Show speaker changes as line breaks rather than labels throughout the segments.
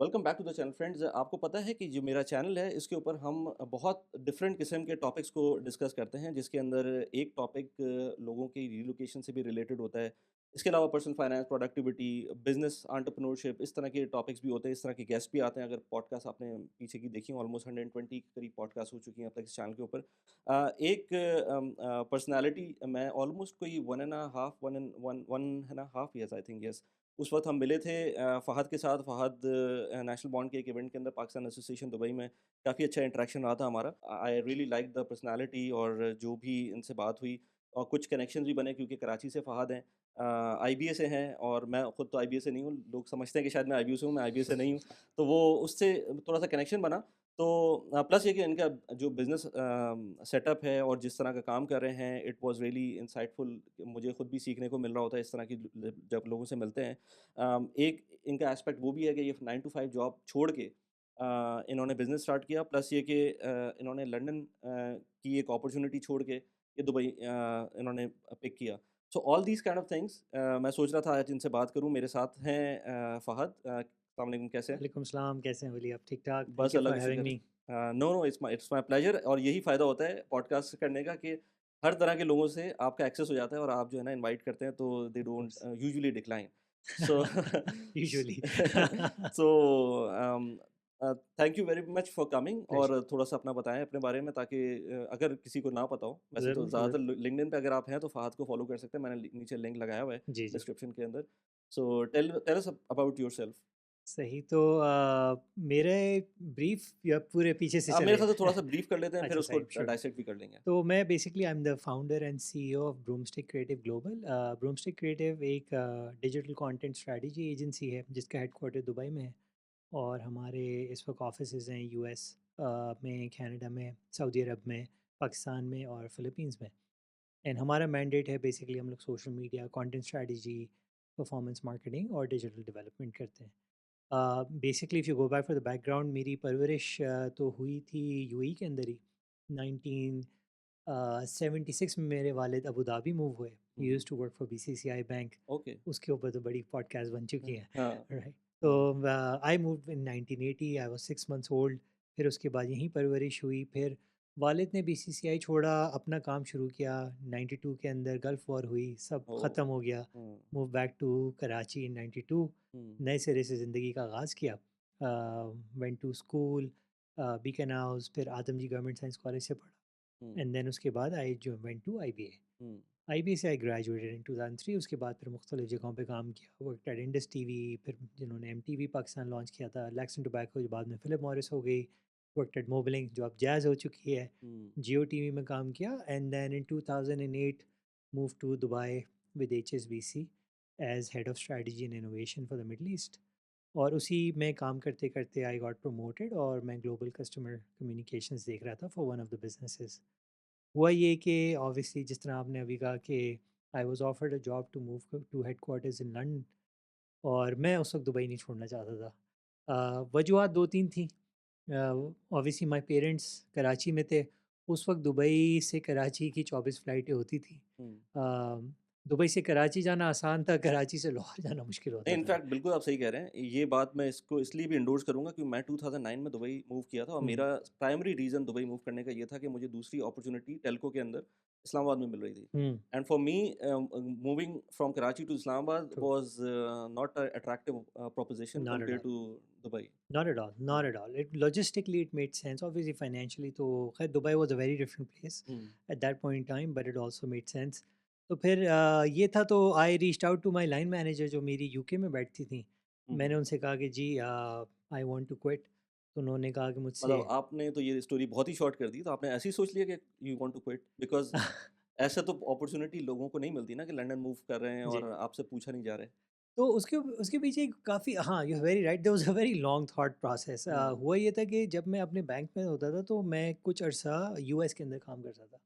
Welcome back to the channel friends. आपको पता है कि जो मेरा चैनल है इसके ऊपर हम बहुत डिफरेंट किस्म के टॉपिक्स को डिस्कस करते हैं, जिसके अंदर एक टॉपिक लोगों की रिलोकेशन से भी रिलेटेड होता है। इसके अलावा personal finance, productivity, business, entrepreneurship, इस तरह के टॉपिक्स भी होते हैं। इस तरह के गेस्ट भी आते हैं। अगर पॉडकास्ट आपने पीछे की देखी, ऑलमोस्ट 120 के करीब पॉडकास्ट हो चुकी हैं अब तक इस चैनल के ऊपर। एक पर्सनैलिटी मैं ऑलमोस्ट कोई one and half years I think, yes, उस वक़्त हम मिले थे फ़हद के साथ। फ़हद नेशनल बॉन्ड के एक इवेंट के अंदर पाकिस्तान एसोसिएशन दुबई में काफ़ी अच्छा इंटरेक्शन रहा था हमारा। I really like the personality, और जो भी इनसे बात हुई और कुछ कनेक्शंस भी बने, क्योंकि कराची से फ़हद हैं, आईबीए से हैं, और मैं खुद तो आईबीए से नहीं हूँ। लोग समझते हैं कि शायद मैं आईबीए से हूँ, मैं आईबीए से नहीं हूँ। तो वो उससे थोड़ा-सा कनेक्शन बना। तो प्लस ये कि इनका जो बिज़नेस सेटअप है और जिस तरह का काम कर रहे हैं, इट वाज़ रियली इंसाइटफुल। मुझे खुद भी सीखने को मिल रहा होता है इस तरह की जब लोगों से मिलते हैं। एक इनका एस्पेक्ट वो भी है कि ये 9 टू 5 जॉब छोड़ के इन्होंने बिज़नेस स्टार्ट किया। प्लस ये कि इन्होंने लंदन की एक अपॉर्च्युनिटी छोड़ के ये दुबई इन्होंने पिक किया। So all these kind of things, मैं सोच रहा था आज इनसे बात करूँ। मेरे साथ हैं फ़हद। अस्सलाम वालेकुम, कैसे हैं?
वालेकुम सलाम, कैसे हैं वली आप? ठीक-ठाक,
बस
थैंक यू
अल्लाह
फॉर
का
हैविंग
शुक्र है।
Me.
No, no, it's my pleasure. और यही फ़ायदा होता है पॉडकास्ट करने का कि हर तरह के लोगों से आपका एक्सेस हो जाता है, और आप जो है ना इनवाइट करते हैं तो they
of
don't
course.
Usually decline. So
usually.
So um, thank you very much for coming. और
प्लेज़र।
थोड़ा-सा अपना बताएँ अपने बारे में, ताकि अगर किसी को ना पता हो। वैसे तो
ज़रूर,
ज़्यादातर
ज़रूर।
लिंक्डइन पे अगर आप हैं तो फ़हद को फ़ॉलो कर सकते हैं। मैंने नीचे लिंक लगाया हुआ है
जी, जी।
डिस्क्रिप्शन के अंदर। So tell tell us about yourself.
सही तो मेरे ब्रीफ या पूरे पीछे से
मेरे
चले?
ख्याल से थोड़ा-सा ब्रीफ कर लेते हैं, फिर
अच्छा
उसको
सही, श्योर।
डाइसेक्ट भी कर लेंगे।
तो मैं basically I am the founder and CEO of Broomstick Creative Global. Broomstick Creative एक डिजिटल कंटेंट स्ट्रेटजी एजेंसी है जिसका हेडक्वार्टर दुबई में है, और हमारे इस वक्त ऑफिसेज हैं यूएस में, कनाडा में, सऊदी अरब में, पाकिस्तान में और फ़िलीपींस में। एंड हमारा मैंडेट है बेसिकली हम लोग social media, content strategy, performance marketing और डिजिटल डेवलपमेंट करते हैं। Basically if you go back for the background, मेरी परवरिश तो हुई थी यूएई के अंदर ही। 1976 में मेरे वालिद अबू धाबी मूव हुए।
हुँ,
ही
हुँ।
Used to work for BCCI bank.
Okay.
उसके ऊपर तो बड़ी पॉडकास्ट बन चुकी
हुँ,
हैं।
हाँ।
राइट। तो
hmm,
I move in 1980, I was 6 months old. फिर उसके बाद यहीं परवरिश हुई। फिर वालिद ने बीसीसीआई छोड़ा, अपना काम शुरू किया। 92 के अंदर गल्फ़ वॉर हुई, सब
ओह!
ख़त्म हो गया।
Hmm,
move back to Karachi in 92।
हुँ,
नए सिरे से ज़िंदगी का आगाज़ किया। Went to school, Beaconhouse, फिर आदमजी गवर्नमेंट साइंस कॉलेज से पढ़ा।
हुँ,
एंड देन उसके बाद आई जो went to IBA.
Hmm,
IBA से आई ग्रेजुएटेड इन 2003। उसके बाद फिर मुख्तलिफ जगहों पे काम किया। वर्कड एट इंडस टीवी, फिर जिन्होंने एमटीवी पाकिस्तान लॉन्च किया था, लैक्सन टोबैको जो बाद में फिलिप मॉरिस हो गई। वर्कड एट मोबलिंक जो अब जैज़ हो चुकी है।
हुँ,
जियो टीवी में काम किया। And then in 2008 move to Dubai with HSBC as head of strategy and innovation for the Middle East. और उसी में काम करते करते आई गॉट प्रमोटेड, और मैं ग्लोबल कस्टमर कम्युनिकेशंस देख रहा था for one of the businesses. हुआ ये कि ऑब्वियसली जिस तरह आपने अभी कहा कि I was offered a job to move to headquarters in London, और मैं उस वक्त दुबई नहीं छोड़ना चाहता था। वजूहत दो तीन थी। ऑब्वियसली माय पेरेंट्स कराची में थे। उस वक्त दुबई से कराची की 24 फ़्लाइटें होती थी।
हुँ।
दुबई से कराची जाना आसान था, कराची से लाहौर जाना मुश्किल
नहीं,
होता था।
इनफैक्ट बिल्कुल आप सही कह रहे हैं। ये बात मैं इसको इसलिए भी एंडोर्स करूँगा कि मैं 2009 में दुबई मूव किया था, और
हुँ,
मेरा प्राइमरी रीज़न दुबई मूव करने का ये था कि मुझे दूसरी अपॉर्च्युनिटी टेल्को के अंदर इस्लामाबाद में मिल रही थी।
Hmm,
and for me moving from Karachi to Islamabad
true.
Was not a attractive proposition
not at
compared
all.
To Dubai.
Not at all, not at all. It logistically it made sense. Obviously, financially, तो खैर Dubai was a very different place
hmm,
at that point in time, but it also made sense. तो फिर ये था, तो I reached out to my line manager जो मेरी UK में बैठती थी।
हुँ,
मैंने
हुँ।
उनसे कहा कि जी आई वांट टू क्विट। तो उन्होंने कहा कि मुझसे
मतलब आपने तो ये स्टोरी बहुत ही शॉर्ट कर दी, तो आपने ऐसे ही सोच लिया कि you want to quit? Because ऐसा तो अपॉर्च्युनिटी लोगों को नहीं मिलती ना कि लंदन मूव कर रहे हैं
जी।
और आपसे पूछा नहीं जा रहा है।
तो उसके उसके पीछे काफ़ी, हाँ, you are very right, there was a very long thought process.
Hmm,
हुआ ये था कि जब मैं अपने बैंक में होता था तो मैं कुछ अरसा यूएस के अंदर काम करता था।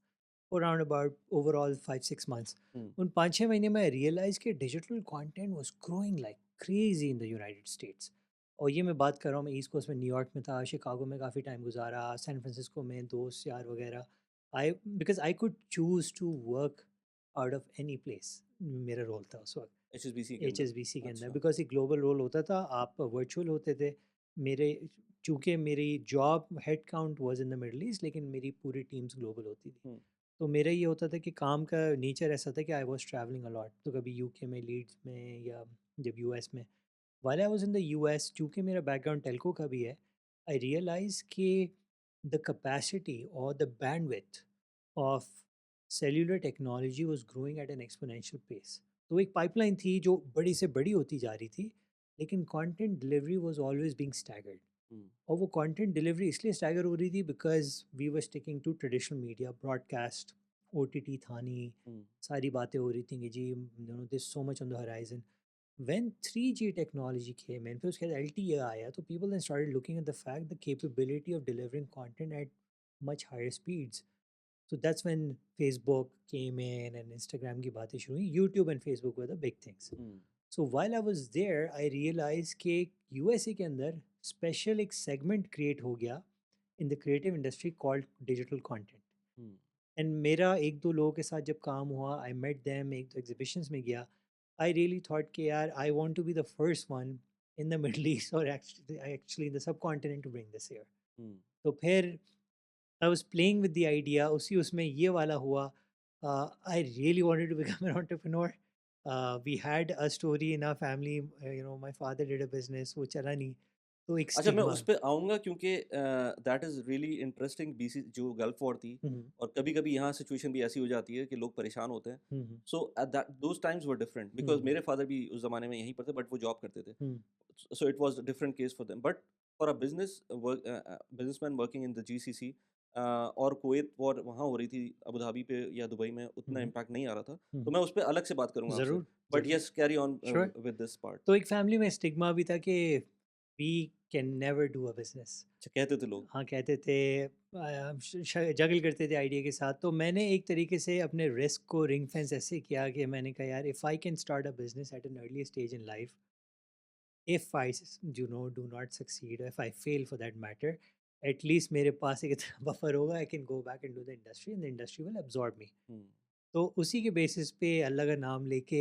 Around about overall 5-6 months.
Hmm,
उन 5-6 महीने में आई रियलाइज़ कि digital content was growing like crazy in the United States. और ये मैं बात कर रहा हूँ, मैं ईस्ट कोस्ट में न्यूयॉर्क में था, शिकागो में काफ़ी टाइम गुज़ारा, सैन फ्रांसिस्को में दोस्त यार वगैरह। I because I could choose to work out of any place, मेरा रोल था उस वक़्त।
एचएसबीसी के अंदर।
एचएसबीसी के अंदर
अच्छा।
बिकॉज़ ये ग्लोबल रोल होता था, आप वर्चुअल होते थे। मेरे चूँकि मेरी job head count was in the Middle east, लेकिन मेरी पूरी टीम्स ग्लोबल होती थी।
हुँ,
तो मेरा ये होता था कि काम का नेचर ऐसा था कि I was travelling a lot, तो कभी यूके में, लीड्स में, या जब यूएस में। While I was in the US, चूँकि मेरा बैकग्राउंड टेल्को का भी है, आई रियलाइज़ कि द कैपेसिटी और the bandwidth of cellular technology was growing at an exponential pace. तो एक पाइपलाइन थी जो बड़ी से बड़ी होती जा रही थी, लेकिन content delivery was always being staggered.
हुँ,
और वो कंटेंट डिलीवरी इसलिए स्टैगर हो रही थी because we were sticking to traditional media, broadcast, OTT था नहीं,
हुँ,
सारी बातें हो रही थी कि जी this so much on the horizon. When 3G technology came in, फिर उसके बाद LTE आया, तो people then started looking at the fact the capability of delivering content at much higher speeds. So that's when Facebook came in and Instagram की बातें शुरू हुई. YouTube and Facebook were the big things.
Hmm,
So while I was there, I realized कि USA के अंदर special एक segment create हो गया in the creative industry called digital content.
Hmm,
and मेरा एक दो लोगों के साथ जब काम हुआ, आई मेट देम, एक दो एग्जीबिशंस में गया, आई रियली थॉट कि यार I want to be the first one in the Middle East और actually in the subcontinent to bring this here.
Hmm.
तो फिर I was playing with the idea, उसी उसमें ये वाला हुआ। I really wanted to become an entrepreneur. We had a story in our family, my father did a business, वो चला नहीं, तो एक
अच्छा, मैं
स्टिग्मा।
उस पे आऊँगा क्योंकि that is really interesting BC जो गल्फ वॉर थी
हुँ, हुँ,
और कभी-कभी यहाँ सिचुएशन भी ऐसी हो जाती है कि लोग परेशान होते हैं।
Hmm, hmm,
so at that those times were different because
hmm,
मेरे फादर भी उस ज़माने में यहीं पर थे बट वो जॉब करते थे।
हुँ,
So it was a different case for them. But for a businessman working in the GCC और कुवैत वॉर वहाँ हो रही थी अबू धाबी पे या दुबई में उतना
हुँ,
इम्पैक्ट नहीं आ रहा था।
हुँ,
तो मैं उस पे अलग से बात करूँगा आपसे।
ज़रूर,
बट
ज़रूर,
yes carry on
sure.
With this part.
तो एक फैमिली में स्टिग्मा भी था कि we can never do a business.
अच्छा कहते थे लोग।
हाँ, कहते थे, जगल करते थे आइडिया के साथ। तो मैंने एक तरीके से अपने रिस्क को रिंग फेंस ऐसे किया कि मैंने कहा यार, if I can start a business at an early stage in life, if I do not succeed, if I fail for that matter, at least मेरे पास एक इतना बफर होगा, I can go back into the industry and the industry will absorb me.
हुँ,
तो उसी के basis पे अल्लाह का नाम लेके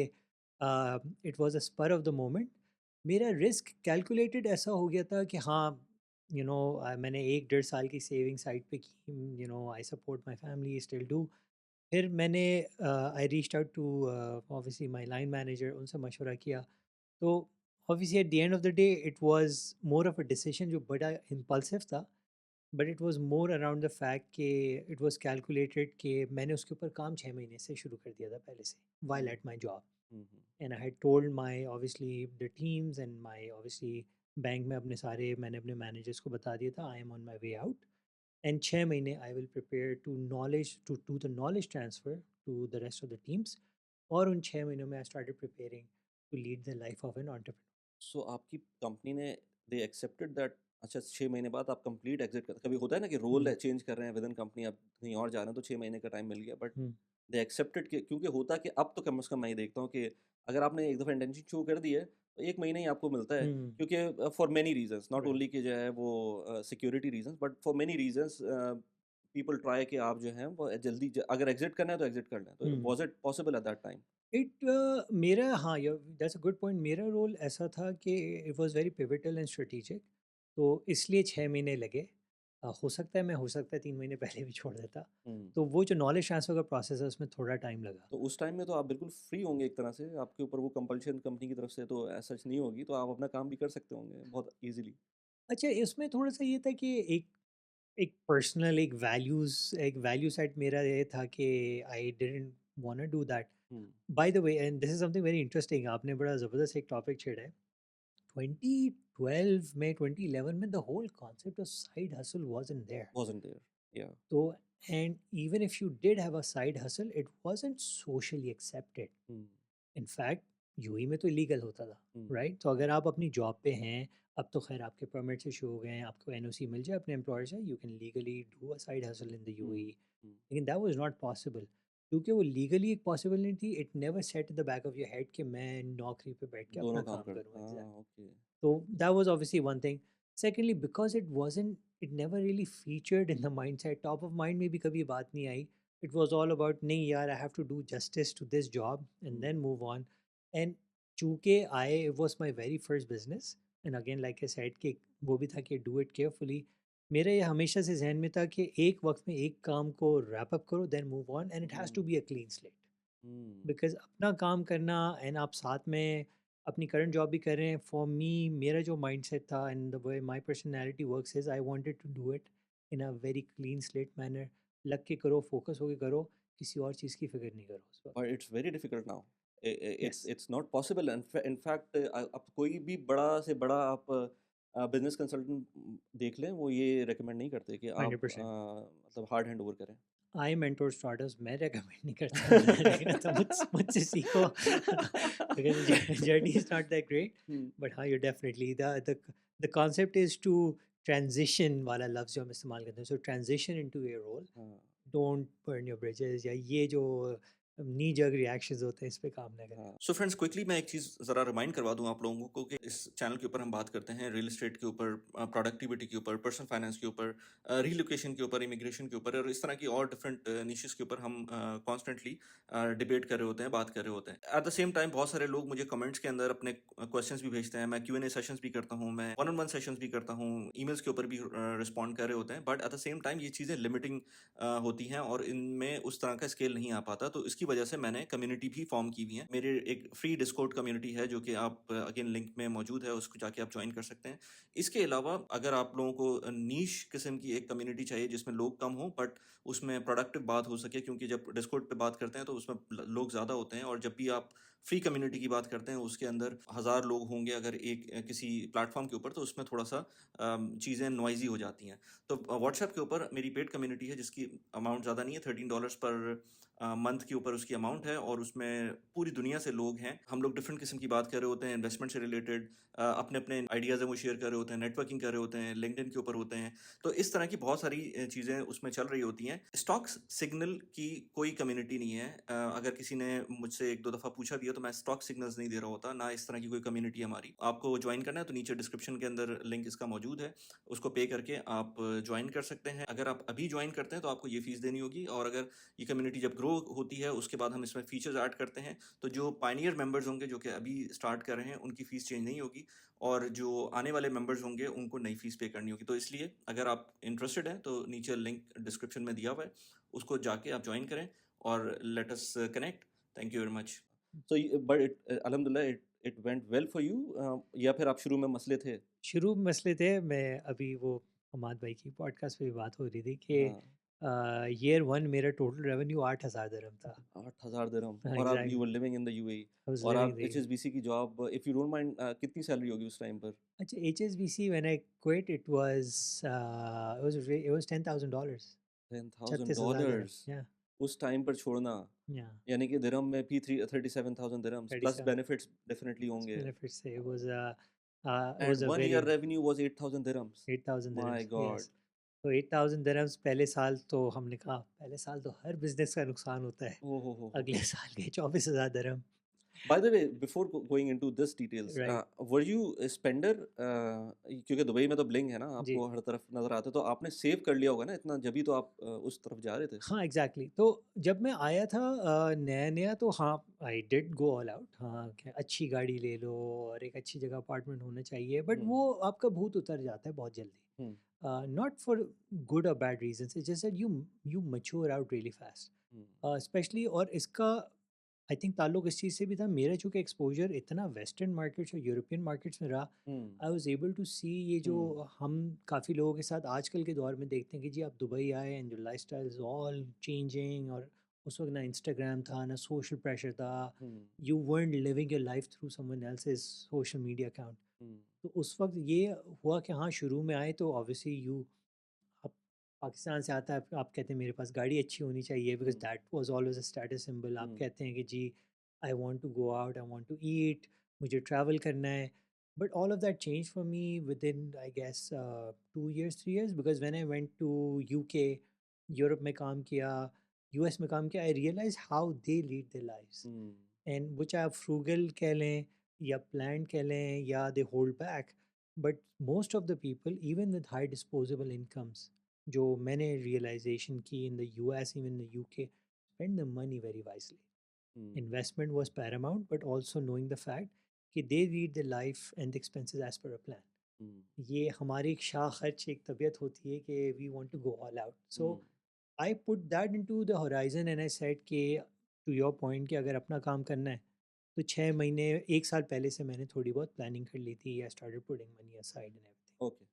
it was a spur of the moment. मेरा रिस्क कैलकुलेटेड ऐसा हो गया था कि हाँ, मैंने एक डेढ़ साल की सेविंग साइड पे की, I support my family, still do. फिर मैंने I reached out to obviously my line manager, उनसे मशवरा किया। तो obviously at the end of the day it was more of a decision जो बड़ा इम्पल्सिव था, but it was more around the fact कि इट वाज कैलकुलेटेड कि मैंने उसके ऊपर काम 6 महीने से शुरू कर दिया था पहले से, while
hmm,
at my job.
Hmm, hmm,
and I had told my obviously the teams and my obviously bank में अपने सारे, मैंने अपने मैनेजर्स को बता दिया था I am on my way out, and 6 महीने I will prepare to do the knowledge transfer to the rest of the teams. और उन 6 महीनों में I started preparing to lead the life of an entrepreneur.
So आपकी company ने they accepted that अच्छा 6 महीने बाद आप कंप्लीट एग्ज़िट कर कभी होता है ना कि रोल चेंज कर रहे हैं विदिन कंपनी आप कहीं और जा रहे हैं तो 6 महीने का टाइम मिल गया बट दे एक्सेप्टेड कि क्योंकि होता कि अब तो कम से कम मैं ये देखता हूँ कि अगर आपने एक दफ़ा इंटेंशन शो कर दी है तो 1 महीना ही आपको मिलता है क्योंकि for many reasons not
right.
Only कि जो है वो security reasons but for many reasons people try कि आप जो हैं वो जल्दी अगर एग्ज़िट करना है तो एग्ज़िट कर लें। तो was it possible at that time?
मेरा, हाँ, दैट्स अ गुड पॉइंट। मेरा रोल ऐसा था कि it was very pivotal and strategic, तो इसलिए 6 महीने लगे। हो सकता है मैं, हो सकता है 3 महीने पहले भी छोड़ देता।
हुँ।
तो वो जो नॉलेज ट्रांसफ़र का प्रोसेस है उसमें थोड़ा टाइम लगा।
तो उस टाइम में तो आप बिल्कुल फ्री होंगे एक तरह से, आपके ऊपर वो कंपल्शन कंपनी की तरफ से तो एज़ सच नहीं होगी, तो आप अपना काम भी कर सकते होंगे बहुत ईज़िली।
अच्छा, इसमें थोड़ा-सा ये था कि एक एक पर्सनल एक वैल्यू सेट मेरा ये था कि I didn't want to do that.
Hmm,
by the way, and this is something very interesting, आपने बड़ा ज़बरदस्त एक टॉपिक छेड़ा है। 2012 में, 2011 में the whole concept of side hustle wasn't there.
Wasn't there, या
तो and even if you did have a side hustle, it wasn't socially accepted.
Hmm,
in fact UAE में तो इलीगल होता था,
हुँ,
राइट? तो अगर आप अपनी जॉब पे हैं, अब तो खैर आपके परमिट्स इशू हो गए हैं, आपको एनओसी मिल जाए अपने एम्प्लॉयर से, you can legally do a side hustle in the
hmm,
UAE.
Hmm,
लेकिन दैट वाज़ नॉट पॉसिबल, क्योंकि वो लीगली एक पॉसिबल नहीं थी। It never set in the back of your head कि मैं नौकरी पे बैठ के
दोनों
अपना
काम
काम
कर
करूँ।
हाँ, okay.
So that was obviously one thing. Secondly, because it never really featured in the mindset, top of mind में भी कभी बात नहीं आई. It was all about नहीं यार, I have to do justice to this job and
hmm,
then move on. And चूँकि it was my very first business, and again like I said कि वो भी था कि डू इट केयरफुली। मेरा ये हमेशा से ज़हन में था कि एक वक़्त में एक काम को रैप अप करो, then move on, and it has to
hmm,
be a clean slate.
Hmm.
Because अपना काम करना एंड आप साथ में अपनी करंट जॉब भी कर रहे हैं, फॉर मी मेरा जो माइंडसेट था and the way my personality works is I wanted to do it in a very clean slate manner. लग के करो, फोकस होके करो, किसी और चीज़ की फ़िक्र नहीं करो उस वक़्त।
और it's very difficult now.
Yes,
it's not possible. In fact आप कोई भी बड़ा से बड़ा आप बिजनेस कंसल्टेंट देख लें, वो ये रिकमेंड नहीं करते कि आप
100%।
मतलब हार्ड हैंड ओवर करें।
आई मेंटर स्टार्टर्स मैं रेकमेंड नहीं करता। मैं कहता हूँ मुझसे सीखो because journey is not that great.
Hmm,
but हाँ, you definitely the concept is to transition वाला लफ्ज़ जो हम इस्तेमाल करते हैं। So transition into a role,
हाँ,
डोंट बर्न योर ब्रिजेस, या ये जो नी जर्क रिएक्शंस होते हैं, इस पे काम ना करें।
हाँ। सो फ्रेंड्स, क्विकली मैं एक चीज़ ज़रा रिमाइंड करवा दूँ आप लोगों को कि इस चैनल के ऊपर हम बात करते हैं रियल एस्टेट के ऊपर, प्रोडक्टिविटी के ऊपर, पर्सनल फाइनेंस के ऊपर, रीलोकेशन के ऊपर, इमिग्रेशन के ऊपर और इस तरह की और डिफरेंट निशेस के ऊपर हम कॉन्स्टेंटली डिबेट कर रहे होते हैं, बात कर रहे होते हैं। एट द सेम टाइम बहुत सारे लोग मुझे कमेंट्स के अंदर अपने क्वेश्चंस भी भेजते हैं। मैं Q&A सेशंस भी करता हूँ, मैं वन ऑन वन सेशंस भी करता हूँ, ईमेल्स के ऊपर भी रिस्पॉन्ड कर रहे होते हैं। But at the same time ये चीज़ें लिमिटिंग होती हैं और इनमें उस तरह का स्केल नहीं आ पाता। तो इसकी वजह से मैंने कम्युनिटी भी फॉर्म की हुई है। मेरे एक फ्री डिस्कॉर्ड कम्युनिटी है जो कि आप अगेन लिंक में मौजूद है, उसको जाके आप ज्वाइन कर सकते हैं। इसके अलावा अगर आप लोगों को नीश किस्म की एक कम्युनिटी चाहिए जिसमें लोग कम हों बट उसमें प्रोडक्टिव बात हो सके, क्योंकि जब डिस्कॉर्ड पे बात करते हैं तो उसमें लोग ज़्यादा होते हैं और जब भी आप फ्री कम्युनिटी की बात करते हैं उसके अंदर 1000 लोग होंगे अगर एक किसी प्लेटफॉर्म के ऊपर, तो उसमें थोड़ा सा चीज़ें नॉइजी हो जाती हैं। तो व्हाट्सएप के ऊपर मेरी पेड कम्युनिटी है जिसकी अमाउंट ज़्यादा नहीं है, $13 पर मंथ के ऊपर उसकी अमाउंट है और उसमें पूरी दुनिया से लोग हैं। हम लोग डिफरेंट किस्म की बात कर रहे होते हैं, इन्वेस्टमेंट से रिलेटेड, अपने अपने आइडियाज़ हैं वो शेयर कर रहे होते हैं, नेटवर्किंग कर रहे होते हैं, लिंक्डइन के ऊपर होते हैं। तो इस तरह की बहुत सारी चीज़ें उसमें चल रही होती हैं। स्टॉक्स सिग्नल की कोई कम्युनिटी नहीं है। अगर किसी ने मुझसे एक दो दफ़ा पूछा भी है तो मैं स्टॉक सिग्नल्स नहीं दे रहा होता, ना इस तरह की कोई कम्युनिटी है हमारी। आपको ज्वाइन करना है तो नीचे डिस्क्रिप्शन के अंदर लिंक इसका मौजूद है, उसको पे करके आप ज्वाइन कर सकते हैं। अगर आप अभी ज्वाइन करते हैं तो आपको ये फ़ीस देनी होगी और अगर ये कम्युनिटी जब ग्रो होती है उसके बाद हम इसमें फीचर्स ऐड करते हैं, तो जो पायनियर मेंबर्स होंगे जो कि अभी स्टार्ट कर रहे हैं उनकी फ़ीस चेंज नहीं होगी और जो आने वाले मेंबर्स होंगे उनको नई फ़ीस पे करनी होगी। तो इसलिए अगर आप इंटरेस्टेड हैं तो नीचे लिंक डिस्क्रिप्शन में दिया हुआ है, उसको जाके आप ज्वाइन करें और let us connect. Thank you very much. So but it अल्हम्दुलिल्लाह it it went well for you, या फिर आप शुरू में मसले थे?
शुरू में मसले थे, मैं अभी वो हमाद भाई की पॉडकास्ट पे भी बात हो रही थी कि
हाँ,
ईयर 1 मेरा टोटल रेवेन्यू 8000 दिरहम था।
8,000 दिरहम और आप you
exactly,
were living in the UAE
I was
और
लिविंग
आप
द
एचएसबीसी की job, if you don't mind, कितनी सैलरी होगी उस टाइम पर?
अच्छा, HSBC when I quit it was $10,000, 36,000 दिरहम,
$10,000
या
उस टाइम पर छोड़ना,
या
यानी कि दिरहम में भी 37,000 दिरहम्स प्लस
37
बेनिफिट्स डेफिनिटली होंगे।
benefits से it
and
was a
1
very
year revenue was 8,000 dirhams.
8,000
my
dirhams, yes.
God!
तो 8,000 दिरहम्स पहले साल, तो हमने कहा पहले साल तो हर बिजनेस का नुकसान होता है।
ओह हो!
अगले साल गए 24,000 दिरहम।
By the way, before going into this details,
right,
were you a spender? क्योंकि दुबई में तो ब्लिंग है ना,
जी।
आपको हर तरफ नज़र आता है, तो आपने सेव कर लिया होगा ना इतना, जभी तो आप उस तरफ जा रहे थे?
हाँ, एग्ज़ैक्टली। तो जब मैं आया था नया-नया, तो हाँ, I did go all out. हाँ, कि अच्छी गाड़ी ले लो और एक अच्छी जगह अपार्टमेंट होना चाहिए, बट
हुँ,
वो आपका भूत उतर जाता है बहुत जल्दी।
हुँ,
नॉट फॉर गुड और bad reasons, it's just that you mature out really fast.
Hmm,
specially, और इसका आई थिंक ताल्लुक इस चीज़ से भी था, मेरा चूँकि एक्सपोज़र इतना वेस्टर्न मार्केट्स और यूरोपियन मार्केट्स में रहा,
हुँ,
आई वाज़ एबल टू सी ये जो
हुँ,
हम काफ़ी लोगों के साथ आजकल के दौर में देखते हैं कि जी आप दुबई आए and your lifestyle is all changing, और उस वक़्त ना इंस्टाग्राम था, ना सोशल प्रेशर था,
hmm,
you weren't living your life through someone else's social media account.
Hmm,
तो उस वक़्त ये हुआ कि हाँ, शुरू में आए तो ऑब्वियसली आप पाकिस्तान से आता है, आप कहते हैं मेरे पास गाड़ी अच्छी होनी चाहिए, because
hmm,
that was always a status symbol. आप
हुँ,
कहते हैं कि जी I want to go out, I want to eat, मुझे ट्रैवल करना है। But all of that change for me within I guess 2 years 3 years, because when I went to UK, Europe में काम किया, यूएस में काम किया, I realize how they lead their lives,
hmm,
and वो चाहे आप फ्रूगल कह लें या प्लान्ड कह लें या they hold back, but most of the people even with high disposable incomes, जो मैंने रियलाइजेशन की इन the US, even the UK, spend the money very wisely.
Hmm.
Investment was paramount, but also knowing the fact that they lead their life and the expenses as per a plan.
हुँ,
ये हमारी एक शाह खर्च एक तबीयत होती है कि we want to go all out. So
hmm,
I put that into the horizon and I said कि टू योर पॉइंट कि अगर अपना काम करना है तो 6 महीने 1 साल पहले से मैंने थोड़ी बहुत प्लानिंग कर ली थी। I started putting money aside and everything.
Okay,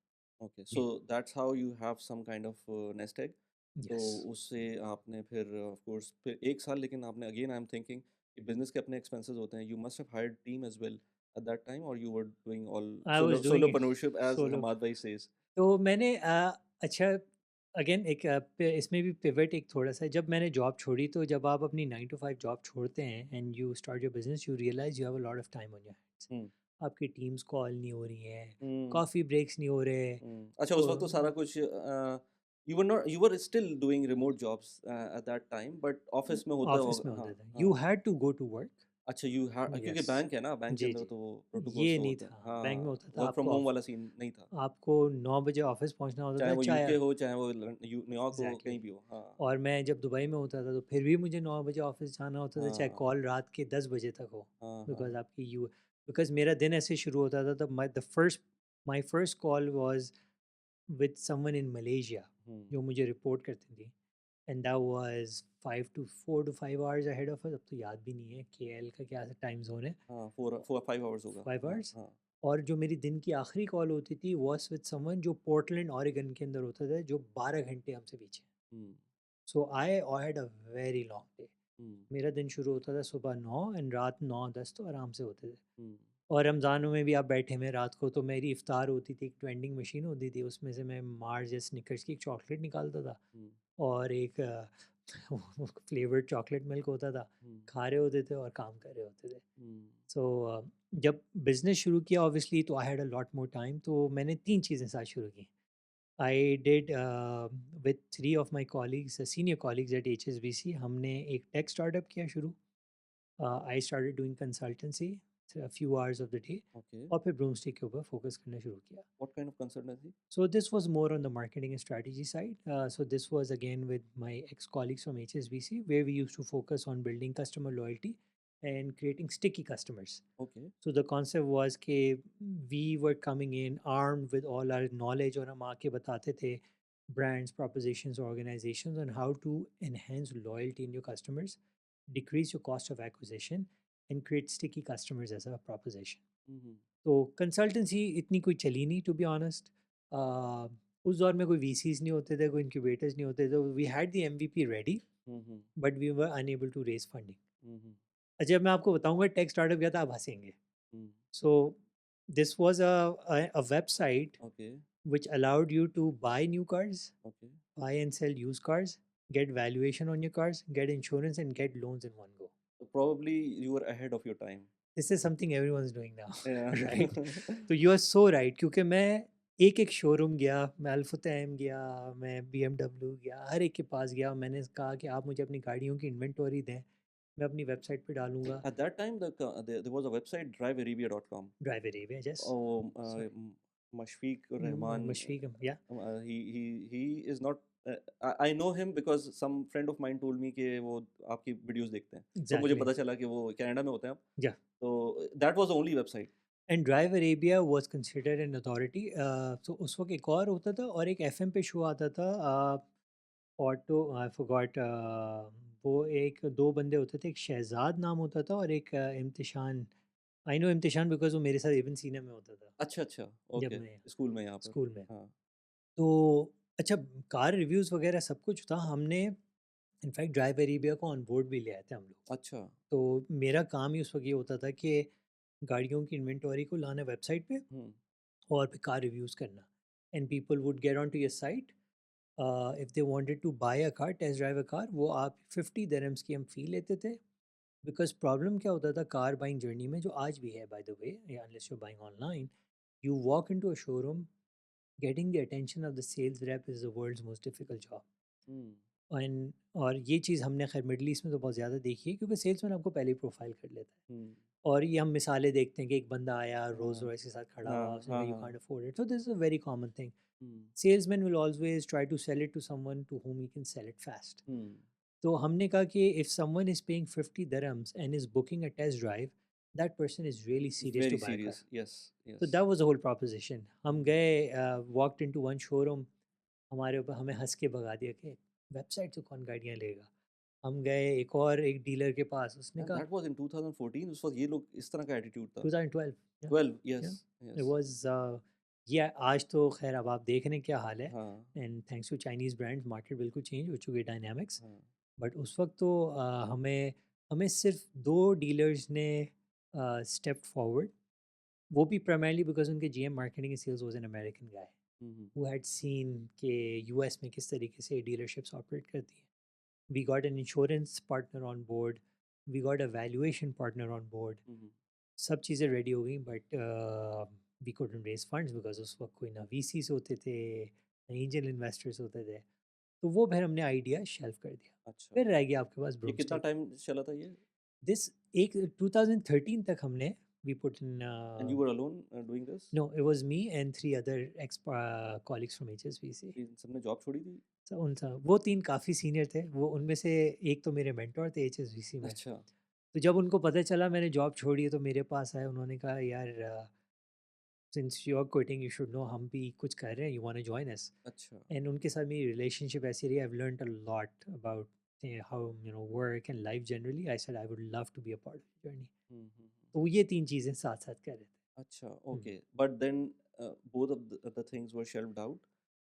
okay. So
yeah
that's how you have some kind of nest egg. तो
यस।
उससे आपने फिर ऑफ कोर्स फिर 1 साल, लेकिन आपने अगेन आई एम थिंकिंग कि बिज़नेस के अपने एक्सपेंसेस होते हैं। You must have hired team as well at that time, और you were doing all
I was doing
solopreneurship as
solo.
Hamad भाई सेज।
तो मैंने अच्छा अगेन एक इसमें भी पिवट एक थोड़ा सा जब मैंने जॉब छोड़ी तो जब आप अपनी 9 टू 5 जॉब छोड़ते हैं and you start your business you realize you have a lot of time on your hands.
Hmm,
आपकी टीम्स कॉल नहीं हो रही हैं,
हुँ,
कॉफ़ी ब्रेक्स नहीं हो रहे।
हुँ। अच्छा, उस वक़्त तो सारा कुछ you were still doing remote jobs eight that time, but office में होता
ऑफिस में
होगा। हाँ,
होता था यू
हाँ।
Had to go to work.
अच्छा, यू हा क्योंकि
यस।
बैंक है ना, बैंक के
जी
अंदर
जी।
तो वो प्रोटोकॉल्स
ये
तो
नहीं
होते हैं।
था, बैंक में
हाँ,
होता था
वर्क फ्रॉम
आपको
होम वाला सीन नहीं था।
आपको 9 बजे ऑफिस पहुंचना होता
चाहे
था
वो
चाहे।
यूके हो, चाहे वो न्यूयॉर्क हो,
एग्जैक्टली
कहीं
exactly।
भी हो। हाँ,
और मैं जब दुबई में होता था तो फिर भी मुझे 9 बजे ऑफिस जाना होता था चाहे
हाँ,
कॉल रात के 10 बजे तक हो।
हाँ,
बिकॉज
हाँ।
आपकी यू बिकॉज मेरा दिन ऐसे शुरू होता था तब my first call was with someone in Malaysia
hmm,
जो मुझे रिपोर्ट करती थी। And that was 4 to 5 hours ahead of us. अब तो याद भी नहीं है केएल का क्या टाइम जोन है।
हाँ, 4 5 आवर्स होगा।
5
हाँ,
आवर्स।
हाँ।
और जो मेरी दिन की आखिरी कॉल होती थी वाज विद समवन जो पोर्टलैंड ऑरिगन के अंदर होता था जो 12 घंटे हमसे पीछे।
Hmm,
so I had a very long day.
Hmm,
मेरा दिन शुरू होता था सुबह 9 एंड रात 9-10 तो आराम से होते थे।
हुँ,
और रमज़ानों में भी आप बैठे में रात को तो मेरी इफ़्तार होती थी, एक वेंडिंग मशीन होती थी, उसमें से मैं मार्स या स्निकर्स की एक चॉकलेट निकालता था
हुँ,
और एक फ्लेवर्ड चॉकलेट मिल्क होता था,
हुँ,
खा रहे होते थे और काम कर रहे होते थे।
हुँ,
सो जब बिज़नेस शुरू किया ऑब्वियसली तो I had a lot more time तो मैंने 3 चीज़ें साथ शुरू की। I did with 3 of my colleagues senior colleagues at HSBC हमने एक टेक स्टार्टअप किया शुरू। I started doing consultancy few hours of the day
okay.
और फिर ब्रूमस्टिक के ऊपर फोकस करना शुरू किया।
What kind of consultancy?
So this was more on the marketing and strategy side. So this was again with my ex-colleagues from HSBC, where we used to focus on building customer loyalty and creating sticky customers.
Okay.
So the concept was कि we were coming in armed with all our knowledge और हम आके बताते थे brands, propositions, organizations on how to enhance loyalty in your customers, decrease your cost of acquisition, and create sticky customers as a proposition.
हुँ, हुँ,
तो consultancy इतनी कोई चली नहीं टू बी ऑनेस्ट। उस दौर में कोई वीसीज नहीं होते थे, कोई इंक्यूबेटर्स नहीं होते थे। We had the MVP ready
hmm, hmm,
but we were unable to raise funding.
Hmm, hmm,
अच्छा मैं आपको बताऊंगा टेक स्टार्टअप क्या था आप हंसेंगे।
Hmm,
so this was a website
okay,
which allowed you to buy new cars,
okay.
buy and sell used cars, get valuation on your cars, get insurance, and get loans in one go.
So probably you were ahead of your time.
This is something everyone's doing now,
Yeah.
right? तो you are so right क्योंकि मैं एक showroom गया, मैं अल्फतैम गया, मैं BMW गया, हर एक के पास गया। मैंने कहा कि आप मुझे अपनी गाड़ियों की इन्वेंटरी दें, मैं अपनी वेबसाइट पे डालूँगा।
At that time, there was a website drivearabia.com.
Driver area just
Oh,
sorry
Mashfiq Rahman.
मशफीक या
He is not. I know him because some friend of mine told me कि वो आपकी वीडियोस देखते हैं। तो मुझे
एग्जैक्टली
पता चला कि वो कनाडा में होते हैं अब।
या
तो that was the only website.
And drive Arabia was considered an authority. तो उस वक्त एक और होता था और एक एफएम पे शो आता था ऑटो आई फॉरगॉट। वो एक दो बंदे होते थे, एक शहजाद नाम होता था और एक इम्तिशान। आई नो इम्तिशान बिकॉज वो मेरे साथ इवन सीनियर में होता था
अच्छा, अच्छा।
जब
ओके।
मैं
स्कूल में यहाँ पर।
स्कूल में।
हाँ।
तो अच्छा कार रिव्यूज़ वगैरह सब कुछ था। हमने इनफैक्ट ड्राइव अरेबिया को ऑन बोर्ड भी ले आए थे हम लोग।
अच्छा।
तो मेरा काम ही उस वक्त ये होता था कि गाड़ियों की इन्वेंटरी को लाना वेबसाइट पे
हुँ,
और फिर कार रिव्यूज़ करना। And people would get on to your site if they wanted to buy a car, test drive a car, वो आप 50 दिरहम्स की हम फ़ी लेते थे। बिकॉज़ प्रॉब्लम क्या होता था कार बाइंग जर्नी में जो आज भी है बाय द वे, या unless you are buying online, you walk into a showroom, getting the attention of the sales rep is the world's most difficult job.
Hmm,
and और ये चीज़ हमने खैर मिडल ईस्ट में तो बहुत ज़्यादा देखी है क्योंकि सेल्समैन आपको पहले ही प्रोफाइल कर लेता है।
हुँ।
और ये हम मिसालें देखते हैं कि एक बंदा आया रोल्स
हाँ।
रॉयस के साथ खड़ा हुआ,
हाँ,
उसने कहा
हाँ,
यू
हाँ।
Can't afford it. So this is a very common thing.
Hmm,
salesman will always try to sell it to someone to whom he can sell it fast.
Hmm,
तो हमने कहा कि if someone is paying 50 dirhams and is booking a test drive, that person is really serious
very
to buy a car.
Serious, yes,
So
yes.
that was the whole proposition. हम गए, walked into one showroom, हमारे ऊपर हमें हँस के भगा दिया कि वेबसाइट से कौन गाड़ियाँ लेगा। हम गए एक डीलर के पास, उसने
एंड
कहा
दैट वाज़ इन 2014, उस वक़्त ये लोग इस तरह का एटीट्यूड था।
2012, या
12,
या
यस,
इट
यस।
वाज़, ये आज तो ख़ैर अब आप देख रहे हैं क्या हाल है,
हाँ,
and thanks to Chinese brands market बिल्कुल चेंज हो चुकी है डायनामिक्स।
हाँ।
बट उस वक़्त तो हमें हमें सिर्फ 2 डीलर्स ने स्टेप्ड फॉरवर्ड, वो भी प्राइमरली बिकॉज़ उनके GM marketing and sales was an American guy
hmm, hmm,
who had seen कि यूएस में किस तरीके से डीलरशिप्स ऑपरेट करती हैं। We got an insurance partner on board, we got a valuation partner on board,
hmm, hmm.
सब चीज़ें ready हो गई, but we couldn't raise funds because उस वक़्त कोई ना वीसीज़ होते थे, ना एंजल इन्वेस्टर्स होते थे। तो वो फिर हमने आइडिया शेल्फ कर दिया।
अच्छा।
फिर रह गया आपके पास
ये कितना
ब्रूमस्टिक।
टाइम चला था ये?
दिस एक 2013 तक हमने we put in,
and you were alone doing this?
No it was me and 3 other ex colleagues from HSBC.
इन सबने जॉब छोड़ी थी?
तो उन सब वो 3 काफ़ी सीनियर थे, वो उनमें से एक तो मेरे मेंटर थे एचएसबीसी में।
अच्छा,
तो जब उनको पता चला मैंने जॉब छोड़ी है तो मेरे पास आए, उन्होंने कहा यार since you are quitting you should know हम भी कुछ कर रहे हैं, you want to join us.
अच्छा।
एंड उनके साथ मेरी रिलेशनशिप ऐसी रही, I have learned a lot about how work and life generally. I said I would love to be a part of journey.
हुँ, हुँ, हुँ।
तो ये 3 चीज़ें साथ-साथ कर रहे थे।
अच्छा,
हुँ।
Okay. But then both of the things were shelved out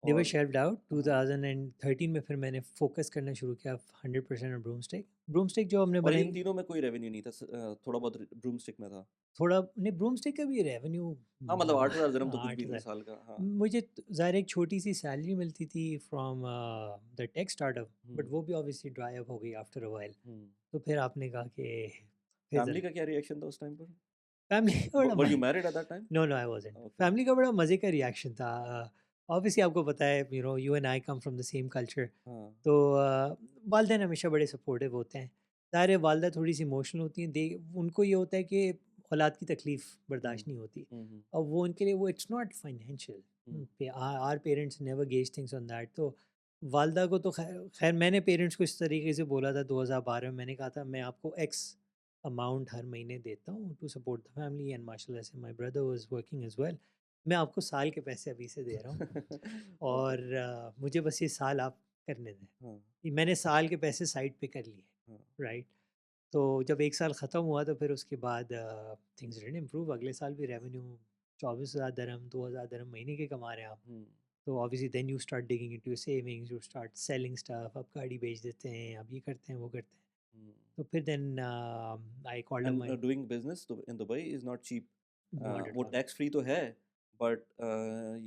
they were
और
शेल्व्ड आउट।
हाँ,
2013 में फिर मैंने फ़ोकस करना शुरू किया 100% ऑन ब्रूमस्टिक। ब्रूमस्टिक जो हमने
और इन
बनाई,
तीनों में कोई रेवेन्यू नहीं था, थोड़ा बहुत ब्रूमस्टिक में था।
थोड़ा नहीं ब्रूमस्टिक का भी रेवेन्यू
हाँ, मतलब 8,000 दिरहम तो कुछ भी नहीं
8,000।
साल का। हाँ।
मुझे ज़ाहिर है एक छोटी-सी सैलरी मिलती थी from the tech startup,
hmm,
but वो भी ऑब्वियसली ड्राई अप हो गई आफ्टर अ व्हाइल।
हुँ।
तो फिर आपने कहा कि फिर
फैमिली
ज़रा
का क्या रिएक्शन था उस टाइम पर?
फैमिली का बड़ा
were you married at that time?
No, no I wasn't.
Okay,
family का बड़ा मज़े का रिएक्शन था। ऑब्वियसली आपको पता है you and I come from the same culture.
हाँ।
तो वालिदैन हमेशा बड़े सपोर्टिव होते हैं। ज़ाहिर है वालिदा थोड़ी-सी इमोशनल होती हैं, उनको ये होता है कि औलाद की तकलीफ़
हुँ,
बर्दाश्त नहीं होती।
हुँ, हुँ,
और वो उनके लिए वो it's not financial,
hmm,
our parents never gauge things on that. तो वालिदा को तो खैर मैंने पेरेंट्स को इस तरीके से बोला था 2012 में, मैंने कहा था मैं आपको एक्स अमाउंट हर महीने देता हूँ to support the family, and माशाल्लाह से my brother was working as well. मैं आपको साल के पैसे अभी से दे रहा हूँ,
ओके,
और मुझे बस ये साल आप करने दें।
हाँ,
ये मैंने साल के पैसे साइड पे कर लिए,
हाँ,
राइट? तो जब 1 साल ख़त्म हुआ तो फिर उसके बाद थिंग्स डिडंट इम्प्रूव। अगले साल भी रेवेन्यू 24,000 दिरहम, 2,000 दिरहम महीने के कमा रहे हैं आप।
हुँ,
तो obviously then you start digging into your savings, you start selling stuff, आप गाड़ी बेच देते हैं, आप ये करते हैं, वो करते हैं।
हुँ।
तो फिर then I called up
and
my,
doing business do in Dubai is not cheap.
Not at
वो
ऑल।
टैक्स फ्री तो है, बट